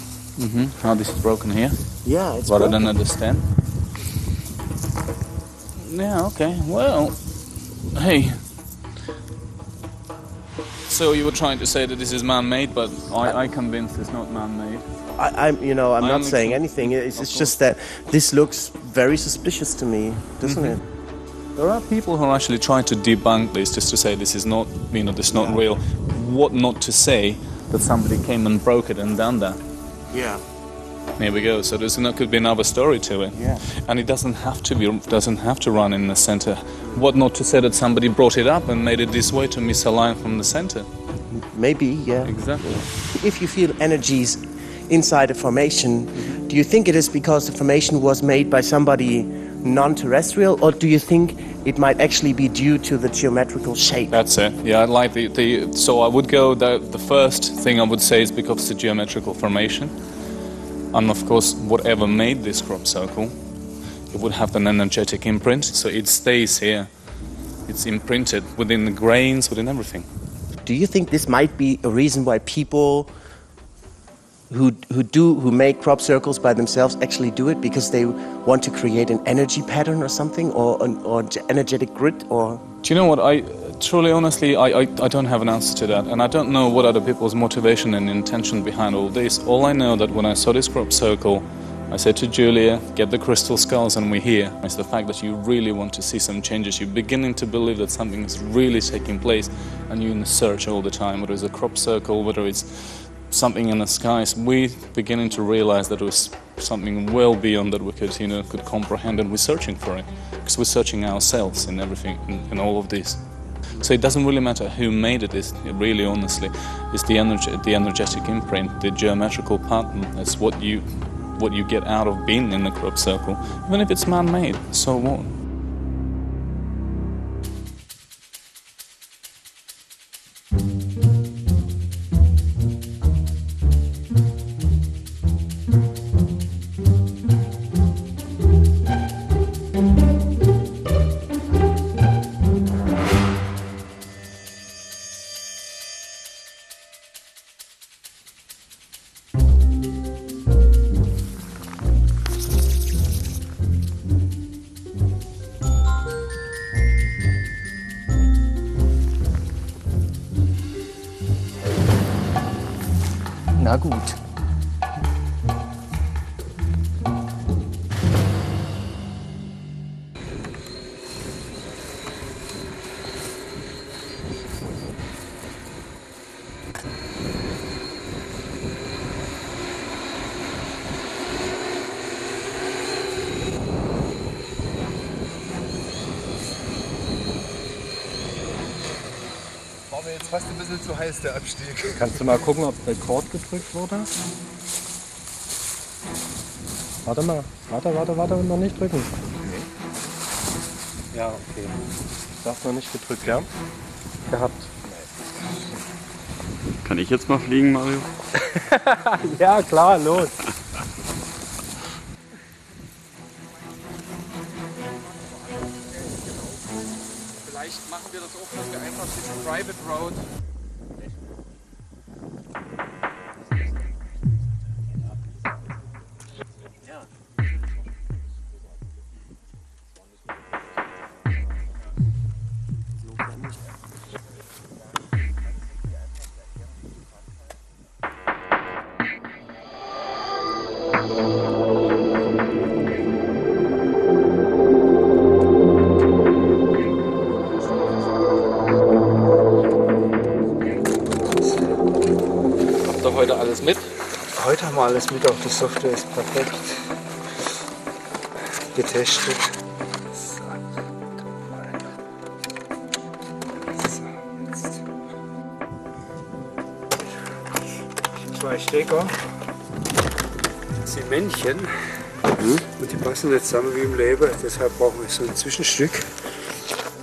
how this is broken here? Yeah, it's rather broken. than at the stem. Yeah, okay. Well, hey, So you were trying to say that this is man-made, but I'm convinced it's not man-made. I'm not saying anything. It's just that this looks very suspicious to me, doesn't it? There are people who are actually trying to debunk this, just to say this is not, this is not real. What not to say that somebody came and broke it and done that. Yeah. There we go. So there could be another story to it. Yeah. And it doesn't have to run in the center. What not to say that somebody brought it up and made it this way to misalign from the center. Maybe, yeah. Exactly. If you feel energies inside a formation, do you think it is because the formation was made by somebody non-terrestrial, or do you think it might actually be due to the geometrical shape? That's it. Yeah, I like so I would go, the first thing I would say is because it's a geometrical formation. And of course, whatever made this crop circle, it would have an energetic imprint, so it stays here. It's imprinted within the grains, within everything. Do you think this might be a reason why people who make crop circles by themselves actually do it because they want to create an energy pattern or something, or energetic grid? Or do you know what? Truly, honestly, I don't have an answer to that, and I don't know what other people's motivation and intention behind all this. All I know that when I saw this crop circle, I said to Julia, get the crystal skulls and we're here. It's the fact that you really want to see some changes. You're beginning to believe that something is really taking place, and you're in search all the time, whether it's a crop circle, whether it's something in the skies. We're beginning to realize that it was something well beyond that we could comprehend, and we're searching for it, because we're searching ourselves in everything, in all of this. So it doesn't really matter who made it, really honestly. It's the energetic imprint, the geometrical pattern. That's what you get out of being in the crop circle. Even if it's man-made, so what? Na gut. War mir jetzt fast ein bisschen zu heiß, der Abstieg. Kannst du mal gucken, ob Rekord gedrückt wurde? Warte mal. Warte, noch nicht drücken. Ja, okay. Darf noch nicht gedrückt, ja? Gehabt. Kann ich jetzt mal fliegen, Mario? Ja, klar, los. Vielleicht machen wir das auch, dass wir einfach diese Private Road heute alles mit? Heute haben wir alles mit, auch die Software ist perfekt getestet. Zwei Stecker, das sind Männchen und die passen nicht zusammen wie im Leben, deshalb brauchen wir so ein Zwischenstück,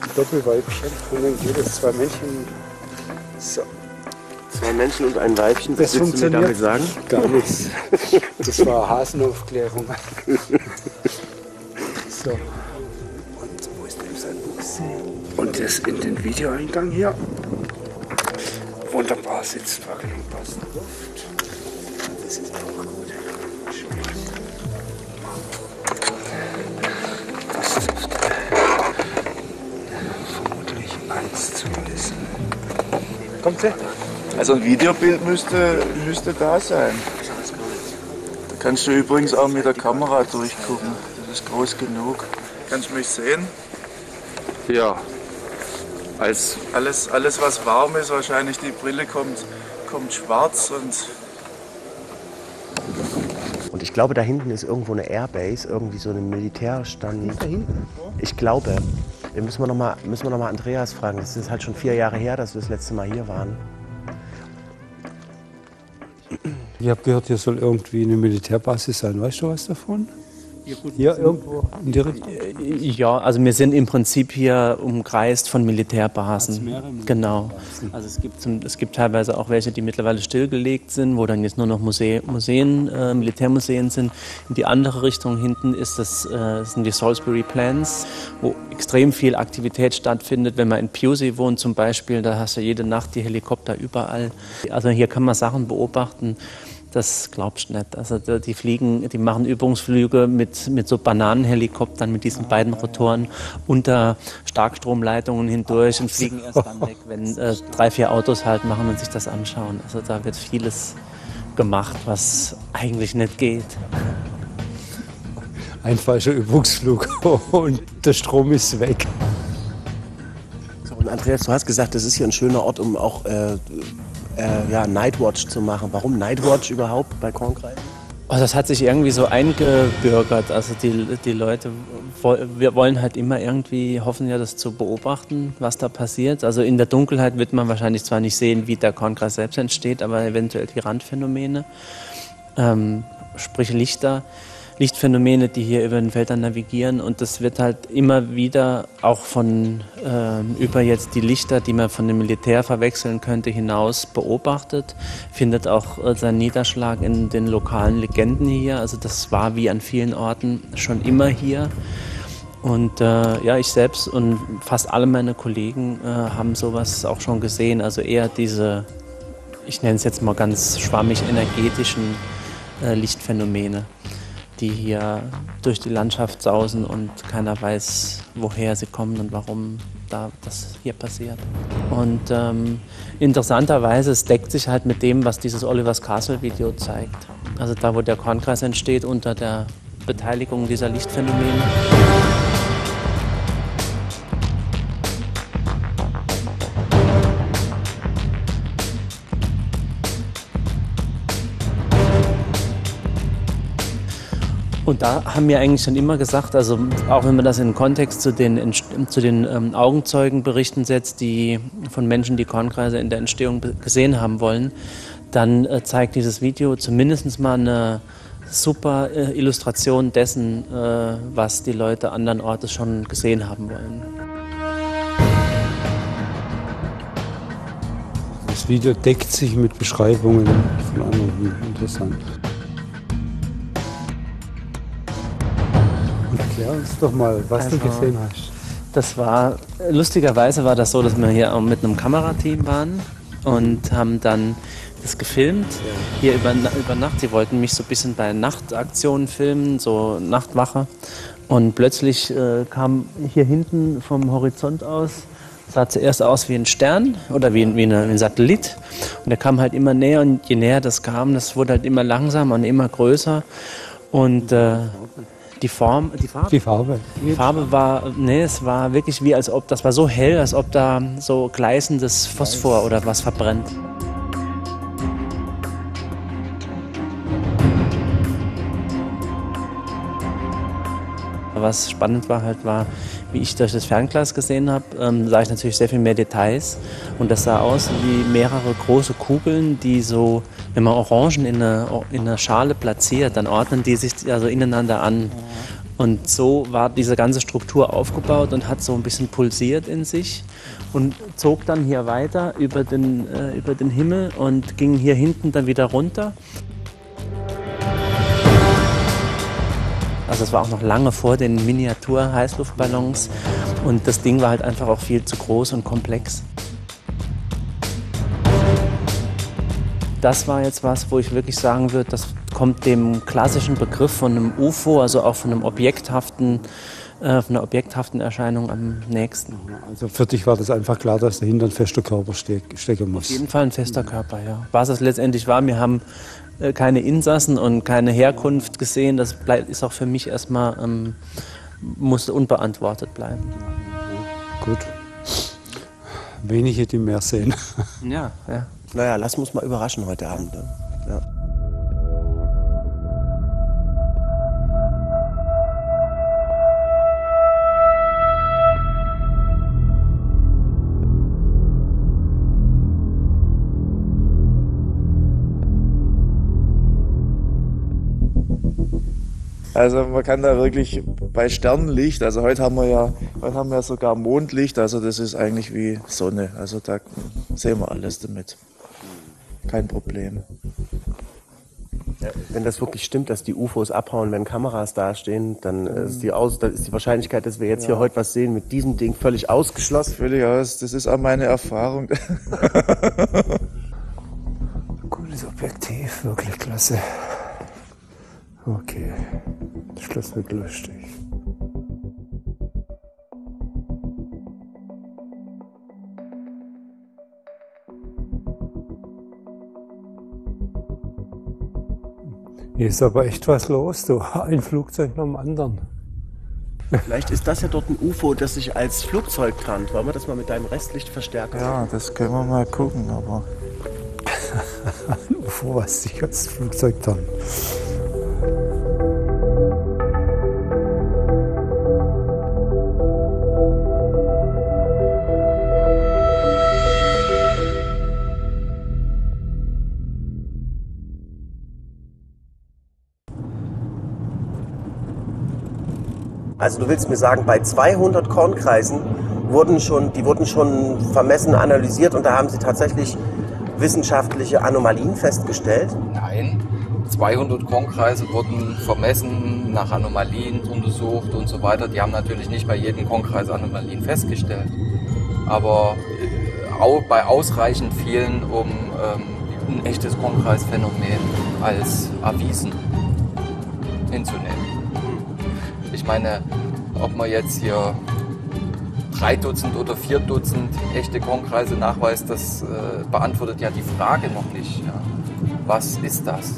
ein Doppelweibchen und dann geht es zwei Männchen. So. Zwei Männchen und ein Weibchen, was willst du mir damit sagen? Gar nichts. Das war Hasenaufklärung. So. Und wo ist denn sein Bus? Und das in den Videoeingang hier. Wunderbar sitzt, war genug passend Luft. Das ist auch gut. Das dürfte vermutlich 1 zu wissen. Kommt sie? Also ein Videobild müsste da sein. Da kannst du übrigens auch mit der Kamera durchgucken. Das ist groß genug. Kannst du mich sehen? Ja. Alles was warm ist, wahrscheinlich die Brille kommt schwarz Und ich glaube, da hinten ist irgendwo eine Airbase, irgendwie so ein Militärstand. Da hinten? Ich glaube. Da müssen wir noch mal Andreas fragen. Das ist halt schon 4 Jahre her, dass wir das letzte Mal hier waren. Ich habe gehört, hier soll irgendwie eine Militärbasis sein. Weißt du was davon? Hier irgendwo in die Richtung? Ja, also wir sind im Prinzip hier umkreist von Militärbasen. Genau. Also es gibt teilweise auch welche, die mittlerweile stillgelegt sind, wo dann jetzt nur noch Militärmuseen sind. In die andere Richtung hinten sind die Salisbury Plains, wo extrem viel Aktivität stattfindet. Wenn man in Pewsey wohnt zum Beispiel, da hast du jede Nacht die Helikopter überall. Also hier kann man Sachen beobachten. Das glaubst du nicht. Also die machen Übungsflüge mit so Bananenhelikoptern, mit diesen beiden Rotoren unter Starkstromleitungen hindurch und fliegen erst dann weg, wenn 3, 4 Autos halt machen und sich das anschauen. Also da wird vieles gemacht, was eigentlich nicht geht. Ein falscher Übungsflug und der Strom ist weg. So, und Andreas, du hast gesagt, das ist hier ein schöner Ort, um auch Nightwatch zu machen. Warum Nightwatch überhaupt bei Kornkreise? Oh, das hat sich irgendwie so eingebürgert. Also die Leute, wir wollen halt immer irgendwie, hoffen ja, das zu beobachten, was da passiert. Also in der Dunkelheit wird man wahrscheinlich zwar nicht sehen, wie der Kornkreis selbst entsteht, aber eventuell die Randphänomene, sprich Lichtphänomene, die hier über den Feldern navigieren, und das wird halt immer wieder auch über jetzt die Lichter, die man von dem Militär verwechseln könnte, hinaus beobachtet, findet auch seinen Niederschlag in den lokalen Legenden hier. Also das war wie an vielen Orten schon immer hier. Und ich selbst und fast alle meine Kollegen haben sowas auch schon gesehen. Also eher diese, ich nenne es jetzt mal ganz schwammig, energetischen Lichtphänomene, die hier durch die Landschaft sausen und keiner weiß, woher sie kommen und warum das hier passiert. Und interessanterweise, es deckt sich halt mit dem, was dieses Oliver's Castle Video zeigt. Also da, wo der Kornkreis entsteht, unter der Beteiligung dieser Lichtphänomene. Und da haben wir eigentlich schon immer gesagt, also auch wenn man das in den Kontext zu den Augenzeugenberichten setzt, die von Menschen, die Kornkreise in der Entstehung gesehen haben wollen, dann zeigt dieses Video zumindest mal eine super Illustration dessen, was die Leute anderen Ortes schon gesehen haben wollen. Das Video deckt sich mit Beschreibungen von anderen. Interessant. Erklär uns doch mal, was du gesehen hast. Das war, lustigerweise war das so, dass wir hier auch mit einem Kamerateam waren und haben dann das gefilmt, hier über Nacht. Sie wollten mich so ein bisschen bei Nachtaktionen filmen, so Nachtwache. Und plötzlich kam hier hinten vom Horizont aus, sah zuerst aus wie ein Stern oder wie ein Satellit. Und der kam halt immer näher, und je näher das kam, das wurde halt immer langsamer und immer größer. Und die Farbe war, es war wirklich wie, als ob, das war so hell, als ob da so gleißendes Phosphor oder was verbrennt. Was spannend war, wie ich durch das Fernglas gesehen habe, sah ich natürlich sehr viel mehr Details. Und das sah aus wie mehrere große Kugeln, die so, wenn man Orangen in einer Schale platziert, dann ordnen die sich also ineinander an. Und so war diese ganze Struktur aufgebaut und hat so ein bisschen pulsiert in sich und zog dann hier weiter über den Himmel und ging hier hinten dann wieder runter. Also es war auch noch lange vor den Miniatur-Heißluftballons, und das Ding war halt einfach auch viel zu groß und komplex. Das war jetzt was, wo ich wirklich sagen würde, das kommt dem klassischen Begriff von einem UFO, also auch von einem objekthaften von der objekthaften Erscheinung am nächsten. Also für dich war das einfach klar, dass dahinter ein fester Körper stecken muss? Auf jeden Fall ein fester Körper, ja. Was es letztendlich war, wir haben keine Insassen und keine Herkunft gesehen. Das ist auch für mich erstmal, musste unbeantwortet bleiben. Gut. Wenige, die mehr sehen. Ja, ja. Naja, lass uns mal überraschen heute Abend. Ne? Ja. Also man kann da wirklich bei Sternenlicht, also heute haben wir ja sogar Mondlicht, also das ist eigentlich wie Sonne, also da sehen wir alles damit. Kein Problem. Ja, wenn das wirklich stimmt, dass die UFOs abhauen, wenn Kameras dastehen, dann ist die Wahrscheinlichkeit, dass wir jetzt hier heute was sehen, mit diesem Ding völlig ausgeschlossen. Völlig aus, das ist auch meine Erfahrung. Gutes Objektiv, wirklich klasse. Okay, das wird lustig. Hier ist aber echt was los, du. Ein Flugzeug nach dem anderen. Vielleicht ist das ja dort ein UFO, das sich als Flugzeug tarnt. Wollen wir das mal mit deinem Restlicht verstärken? Ja, das können wir mal gucken, aber... Ein UFO, was sich als Flugzeug tarnt. Also du willst mir sagen, bei 200 Kornkreisen wurden schon vermessen, analysiert und da haben sie tatsächlich wissenschaftliche Anomalien festgestellt? Nein, 200 Kornkreise wurden vermessen, nach Anomalien untersucht und so weiter. Die haben natürlich nicht bei jedem Kornkreis Anomalien festgestellt, aber bei ausreichend vielen, um ein echtes Kornkreisphänomen als erwiesen hinzunehmen. Ich meine, ob man jetzt hier 3 Dutzend oder 4 Dutzend echte Kornkreise nachweist, das beantwortet ja die Frage noch nicht. Ja. Was ist das?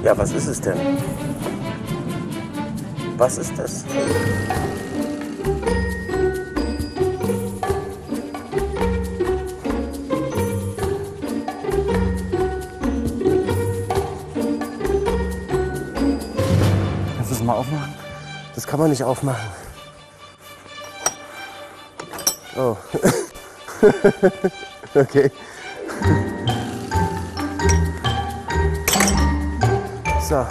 Ja, was ist es denn? Was ist das? Mal aufmachen? Das kann man nicht aufmachen. Oh. Okay. So,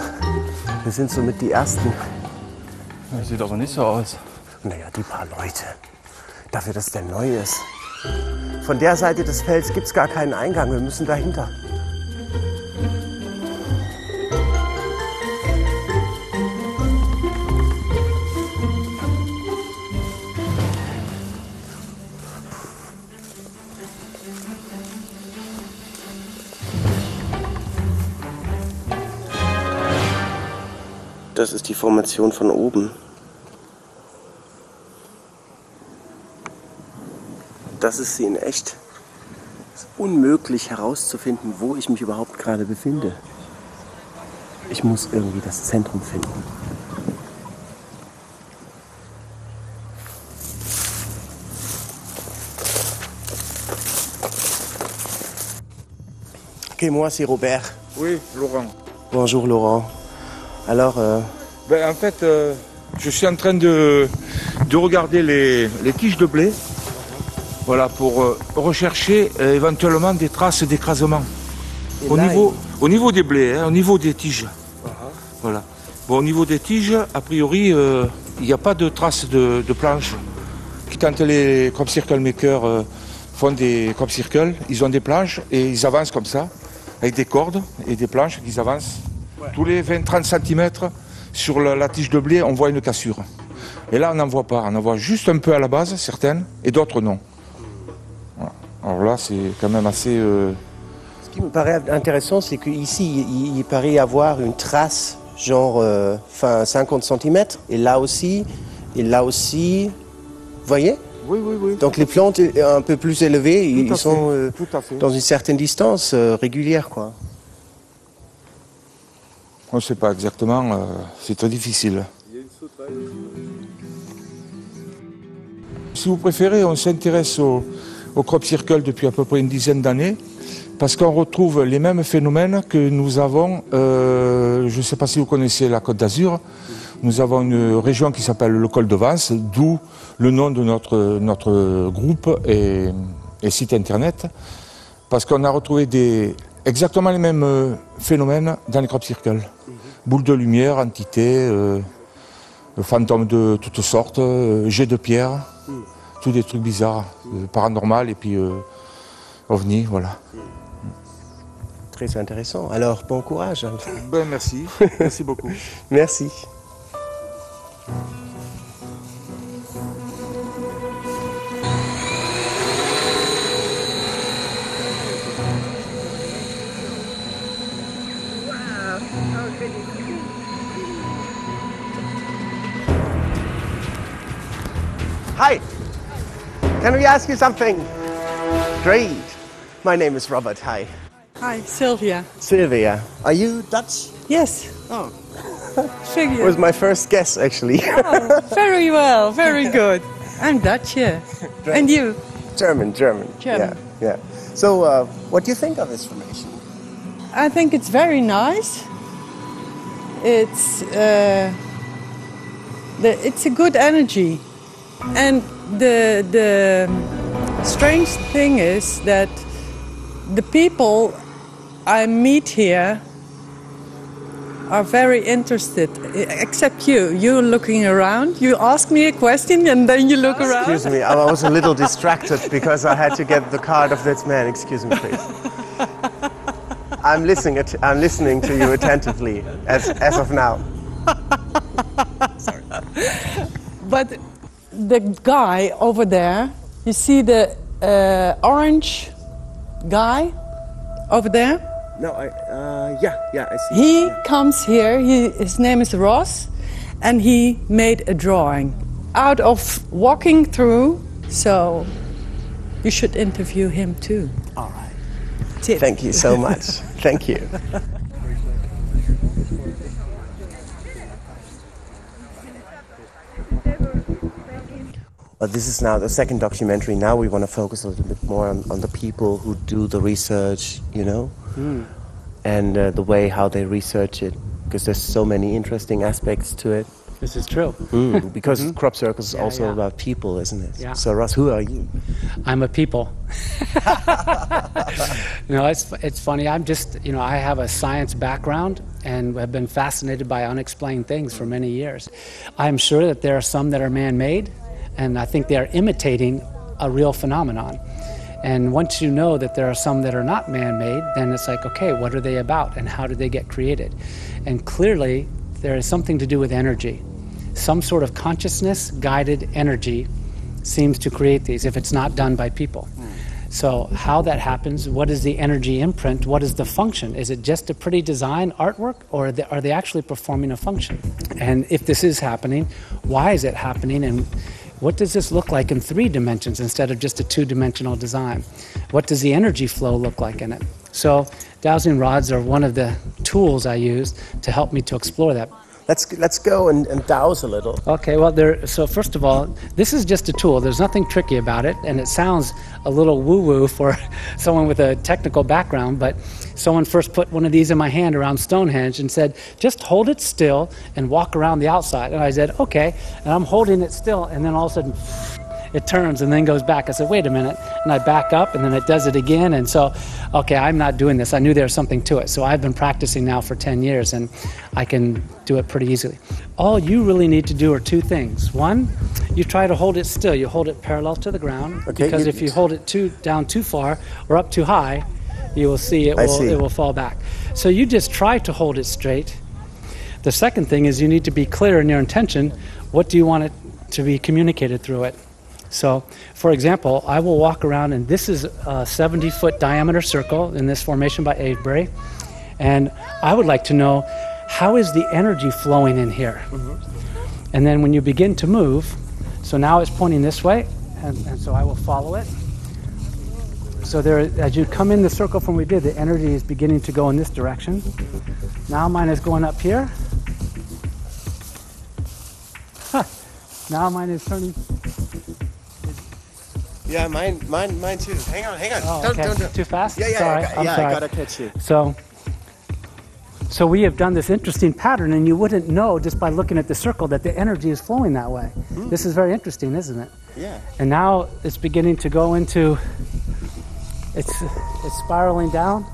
wir sind somit die Ersten. Das sieht aber nicht so aus. Naja, die paar Leute. Dafür, dass der neu ist. Von der Seite des Felds gibt es gar keinen Eingang. Wir müssen dahinter. Das ist die Formation von oben. Das ist sie in echt. Es ist unmöglich herauszufinden, wo ich mich überhaupt gerade befinde. Ich muss irgendwie das Zentrum finden. Ok, moi c'est Robert. Oui, Laurent. Bonjour Laurent. Alors, en fait, je suis en train de regarder les tiges de blé, voilà, pour rechercher éventuellement des traces d'écrasement. Au niveau des blés, hein, au niveau des tiges. Voilà. Bon, au niveau des tiges, a priori, il n'y a pas de traces de planches. Quand les crop circle makers font des crop circles, ils ont des planches et ils avancent comme ça, avec des cordes et des planches qu'ils avancent. Tous les 20-30 cm sur la tige de blé, on voit une cassure. Et là, on n'en voit pas. On en voit juste un peu à la base, certaines, et d'autres non. Voilà. Alors là, c'est quand même assez Ce qui me paraît intéressant, c'est qu'ici, il paraît y avoir une trace, genre 50 cm, et là aussi, vous voyez? Oui, oui, oui. Donc les plantes un peu plus élevées, ils sont tout à fait. dans une certaine distance régulière, quoi. On ne sait pas exactement, c'est très difficile. Si vous préférez, on s'intéresse au crop circle depuis à peu près une dizaine d'années, parce qu'on retrouve les mêmes phénomènes que nous avons, je ne sais pas si vous connaissez la Côte d'Azur, nous avons une région qui s'appelle le col de Vence, d'où le nom de notre groupe et site internet, parce qu'on a retrouvé exactement les mêmes phénomènes dans les crop circles. Boules de lumière, entités, fantômes de toutes sortes, jets de pierre, tous des trucs bizarres, paranormal et puis ovni, voilà. Très intéressant. Alors, bon courage. Ben, merci. Merci beaucoup. Merci. Hi. Can we ask you something? Great. My name is Robert. Hi. Hi, Sylvia. Sylvia. Are you Dutch? Yes. Oh. Figure. It was my first guess, actually. Oh, very well. Very good. I'm Dutch, yeah. Great. And you? German. German. Yeah. So, what do you think of this formation? I think it's very nice. It's a good energy. And the strange thing is that the people I meet here are very interested, except you. You're looking around. You ask me a question and then you look around. Excuse me, I was a little distracted because I had to get the card of this man. Excuse me, please. I'm listening to you attentively, as of now. Sorry. But the guy over there, you see the orange guy over there? No, I see. He comes here, his name is Ross, and he made a drawing out of walking through, so you should interview him too. All right. Thank you so much. Thank you. This is now the second documentary. Now we want to focus a little bit more on the people who do the research, you know, and the way how they research it, because there's so many interesting aspects to it. This is true. Because crop circles is also about people, isn't it? Yeah. So Ross, who are you? I'm a people. No, it's funny. I'm just, I have a science background and have been fascinated by unexplained things for many years. I'm sure that there are some that are man-made, and I think they are imitating a real phenomenon. And once you know that there are some that are not man-made, then it's like, okay, what are they about and how did they get created? And clearly, there is something to do with energy. Some sort of consciousness-guided energy seems to create these if it's not done by people. So how that happens, what is the energy imprint, what is the function? Is it just a pretty design artwork, or are they actually performing a function? And if this is happening, why is it happening, and what does this look like in 3 dimensions instead of just a 2-dimensional design? What does the energy flow look like in it? So dowsing rods are one of the tools I use to help me to explore that. Let's go and douse a little. Okay, well, so first of all, this is just a tool. There's nothing tricky about it, and it sounds a little woo-woo for someone with a technical background, but someone first put one of these in my hand around Stonehenge and said, just hold it still and walk around the outside. And I said, okay, and I'm holding it still, and then all of a sudden, it turns and then goes back. I said, wait a minute, and I back up, and then it does it again, and so, okay, I'm not doing this. I knew there was something to it, so I've been practicing now for 10 years, and I can do it pretty easily. All you really need to do are 2 things. One, you try to hold it still. You hold it parallel to the ground, because if you hold it down too far or up too high, you will see it will fall back. So you just try to hold it straight. The second thing is you need to be clear in your intention. What do you want it to be communicated through it? So, for example, I will walk around, and this is a 70-foot diameter circle in this formation by Avebury, and I would like to know, how is the energy flowing in here? And then when you begin to move, so now it's pointing this way, and so I will follow it. So there, as you come in the circle from we did, the energy is beginning to go in this direction. Now mine is going up here. Now mine is turning. Yeah, mine too. Hang on. Oh, okay. Don't. Too fast? Yeah, sorry. I gotta catch you. So we have done this interesting pattern, and you wouldn't know just by looking at the circle that the energy is flowing that way. This is very interesting, isn't it? Yeah. And now it's beginning to go into, it's spiraling down.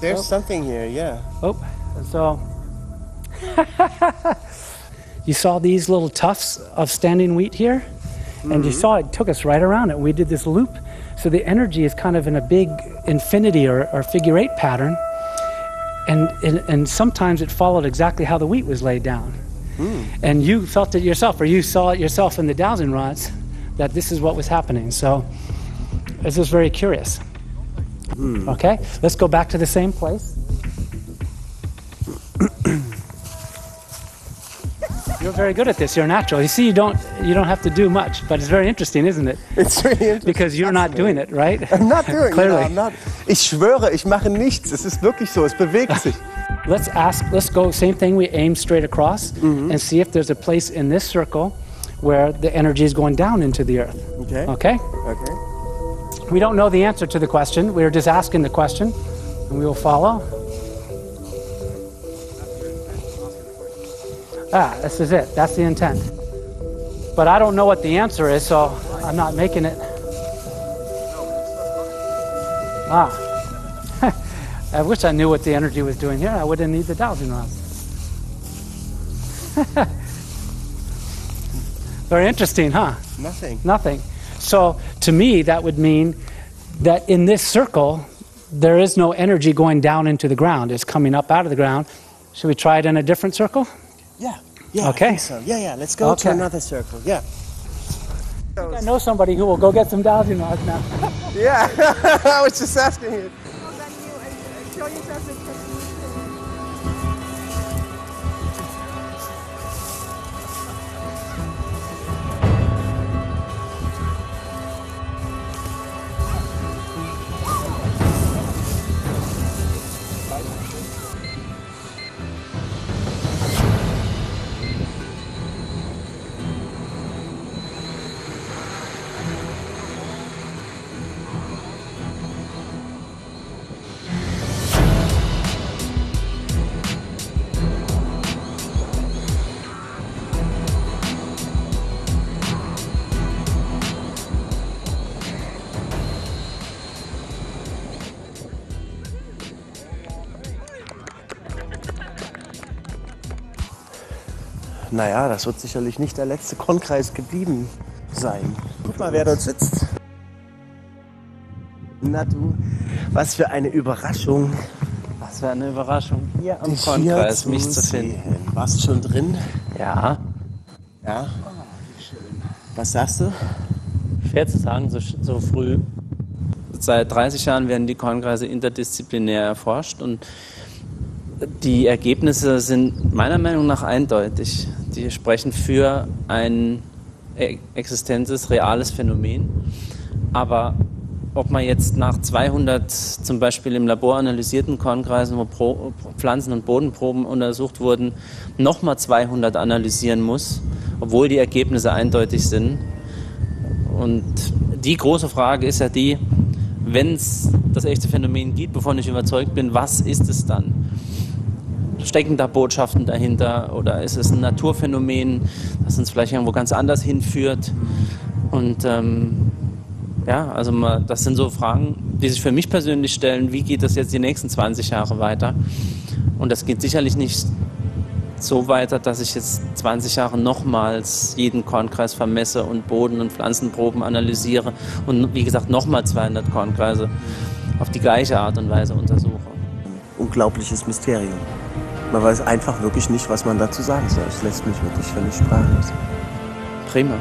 There's something here, yeah. Oh, and so you saw these little tufts of standing wheat here, and you saw it took us right around it. We did this loop, so the energy is kind of in a big infinity or figure eight pattern, and sometimes it followed exactly how the wheat was laid down. And you felt it yourself, or you saw it yourself in the dowsing rods, that this is what was happening. So it's just very curious. Okay, let's go back to the same place. You're very good at this. You're natural. You see, you don't have to do much, but it's very interesting, isn't it? It's really interesting. Because you're not doing it, right? I'm not doing Clearly. it. I'm not. Ich schwöre, ich mache nichts. Es ist wirklich so. Es bewegt sich. Let's go, same thing, we aim straight across and see if there's a place in this circle where the energy is going down into the earth. Okay. Okay? Okay. We don't know the answer to the question. We're just asking the question, and we will follow. This is it. That's the intent. But I don't know what the answer is, so I'm not making it. I wish I knew what the energy was doing here. I wouldn't need the dowsing rods. Very interesting, huh? Nothing. So to me, that would mean that in this circle, there is no energy going down into the ground. It's coming up out of the ground. Should we try it in a different circle? Yeah. Okay. I think so. Yeah. Let's go to another circle. Yeah. I know somebody who will go get some dowsing rods now. Yeah. I was just asking you. Naja, das wird sicherlich nicht der letzte Kornkreis geblieben sein. Guck mal, wer dort sitzt. Na du, was für eine Überraschung. Was für eine Überraschung, hier am Dich Kornkreis hier mich zu zu finden. sehen. Warst du schon drin? Ja. Ja? Was sagst du? Schwer zu sagen, so früh. Seit 30 Jahren werden die Kornkreise interdisziplinär erforscht und die Ergebnisse sind meiner Meinung nach eindeutig. Die sprechen für ein existentes, reales Phänomen. Aber ob man jetzt nach 200 zum Beispiel im Labor analysierten Kornkreisen, wo Pflanzen- und Bodenproben untersucht wurden, nochmal 200 analysieren muss, obwohl die Ergebnisse eindeutig sind. Und die große Frage ist ja die, wenn es das echte Phänomen gibt, wovon ich überzeugt bin, was ist es dann? Stecken da Botschaften dahinter oder ist es ein Naturphänomen, das uns vielleicht irgendwo ganz anders hinführt? Und das sind so Fragen, die sich für mich persönlich stellen, wie geht das jetzt die nächsten 20 Jahre weiter? Und das geht sicherlich nicht so weiter, dass ich jetzt 20 Jahre nochmals jeden Kornkreis vermesse und Boden- und Pflanzenproben analysiere und wie gesagt nochmal 200 Kornkreise auf die gleiche Art und Weise untersuche. Unglaubliches Mysterium. Man weiß einfach wirklich nicht, was man dazu sagen soll. Es lässt mich wirklich völlig sprachlos. Prima.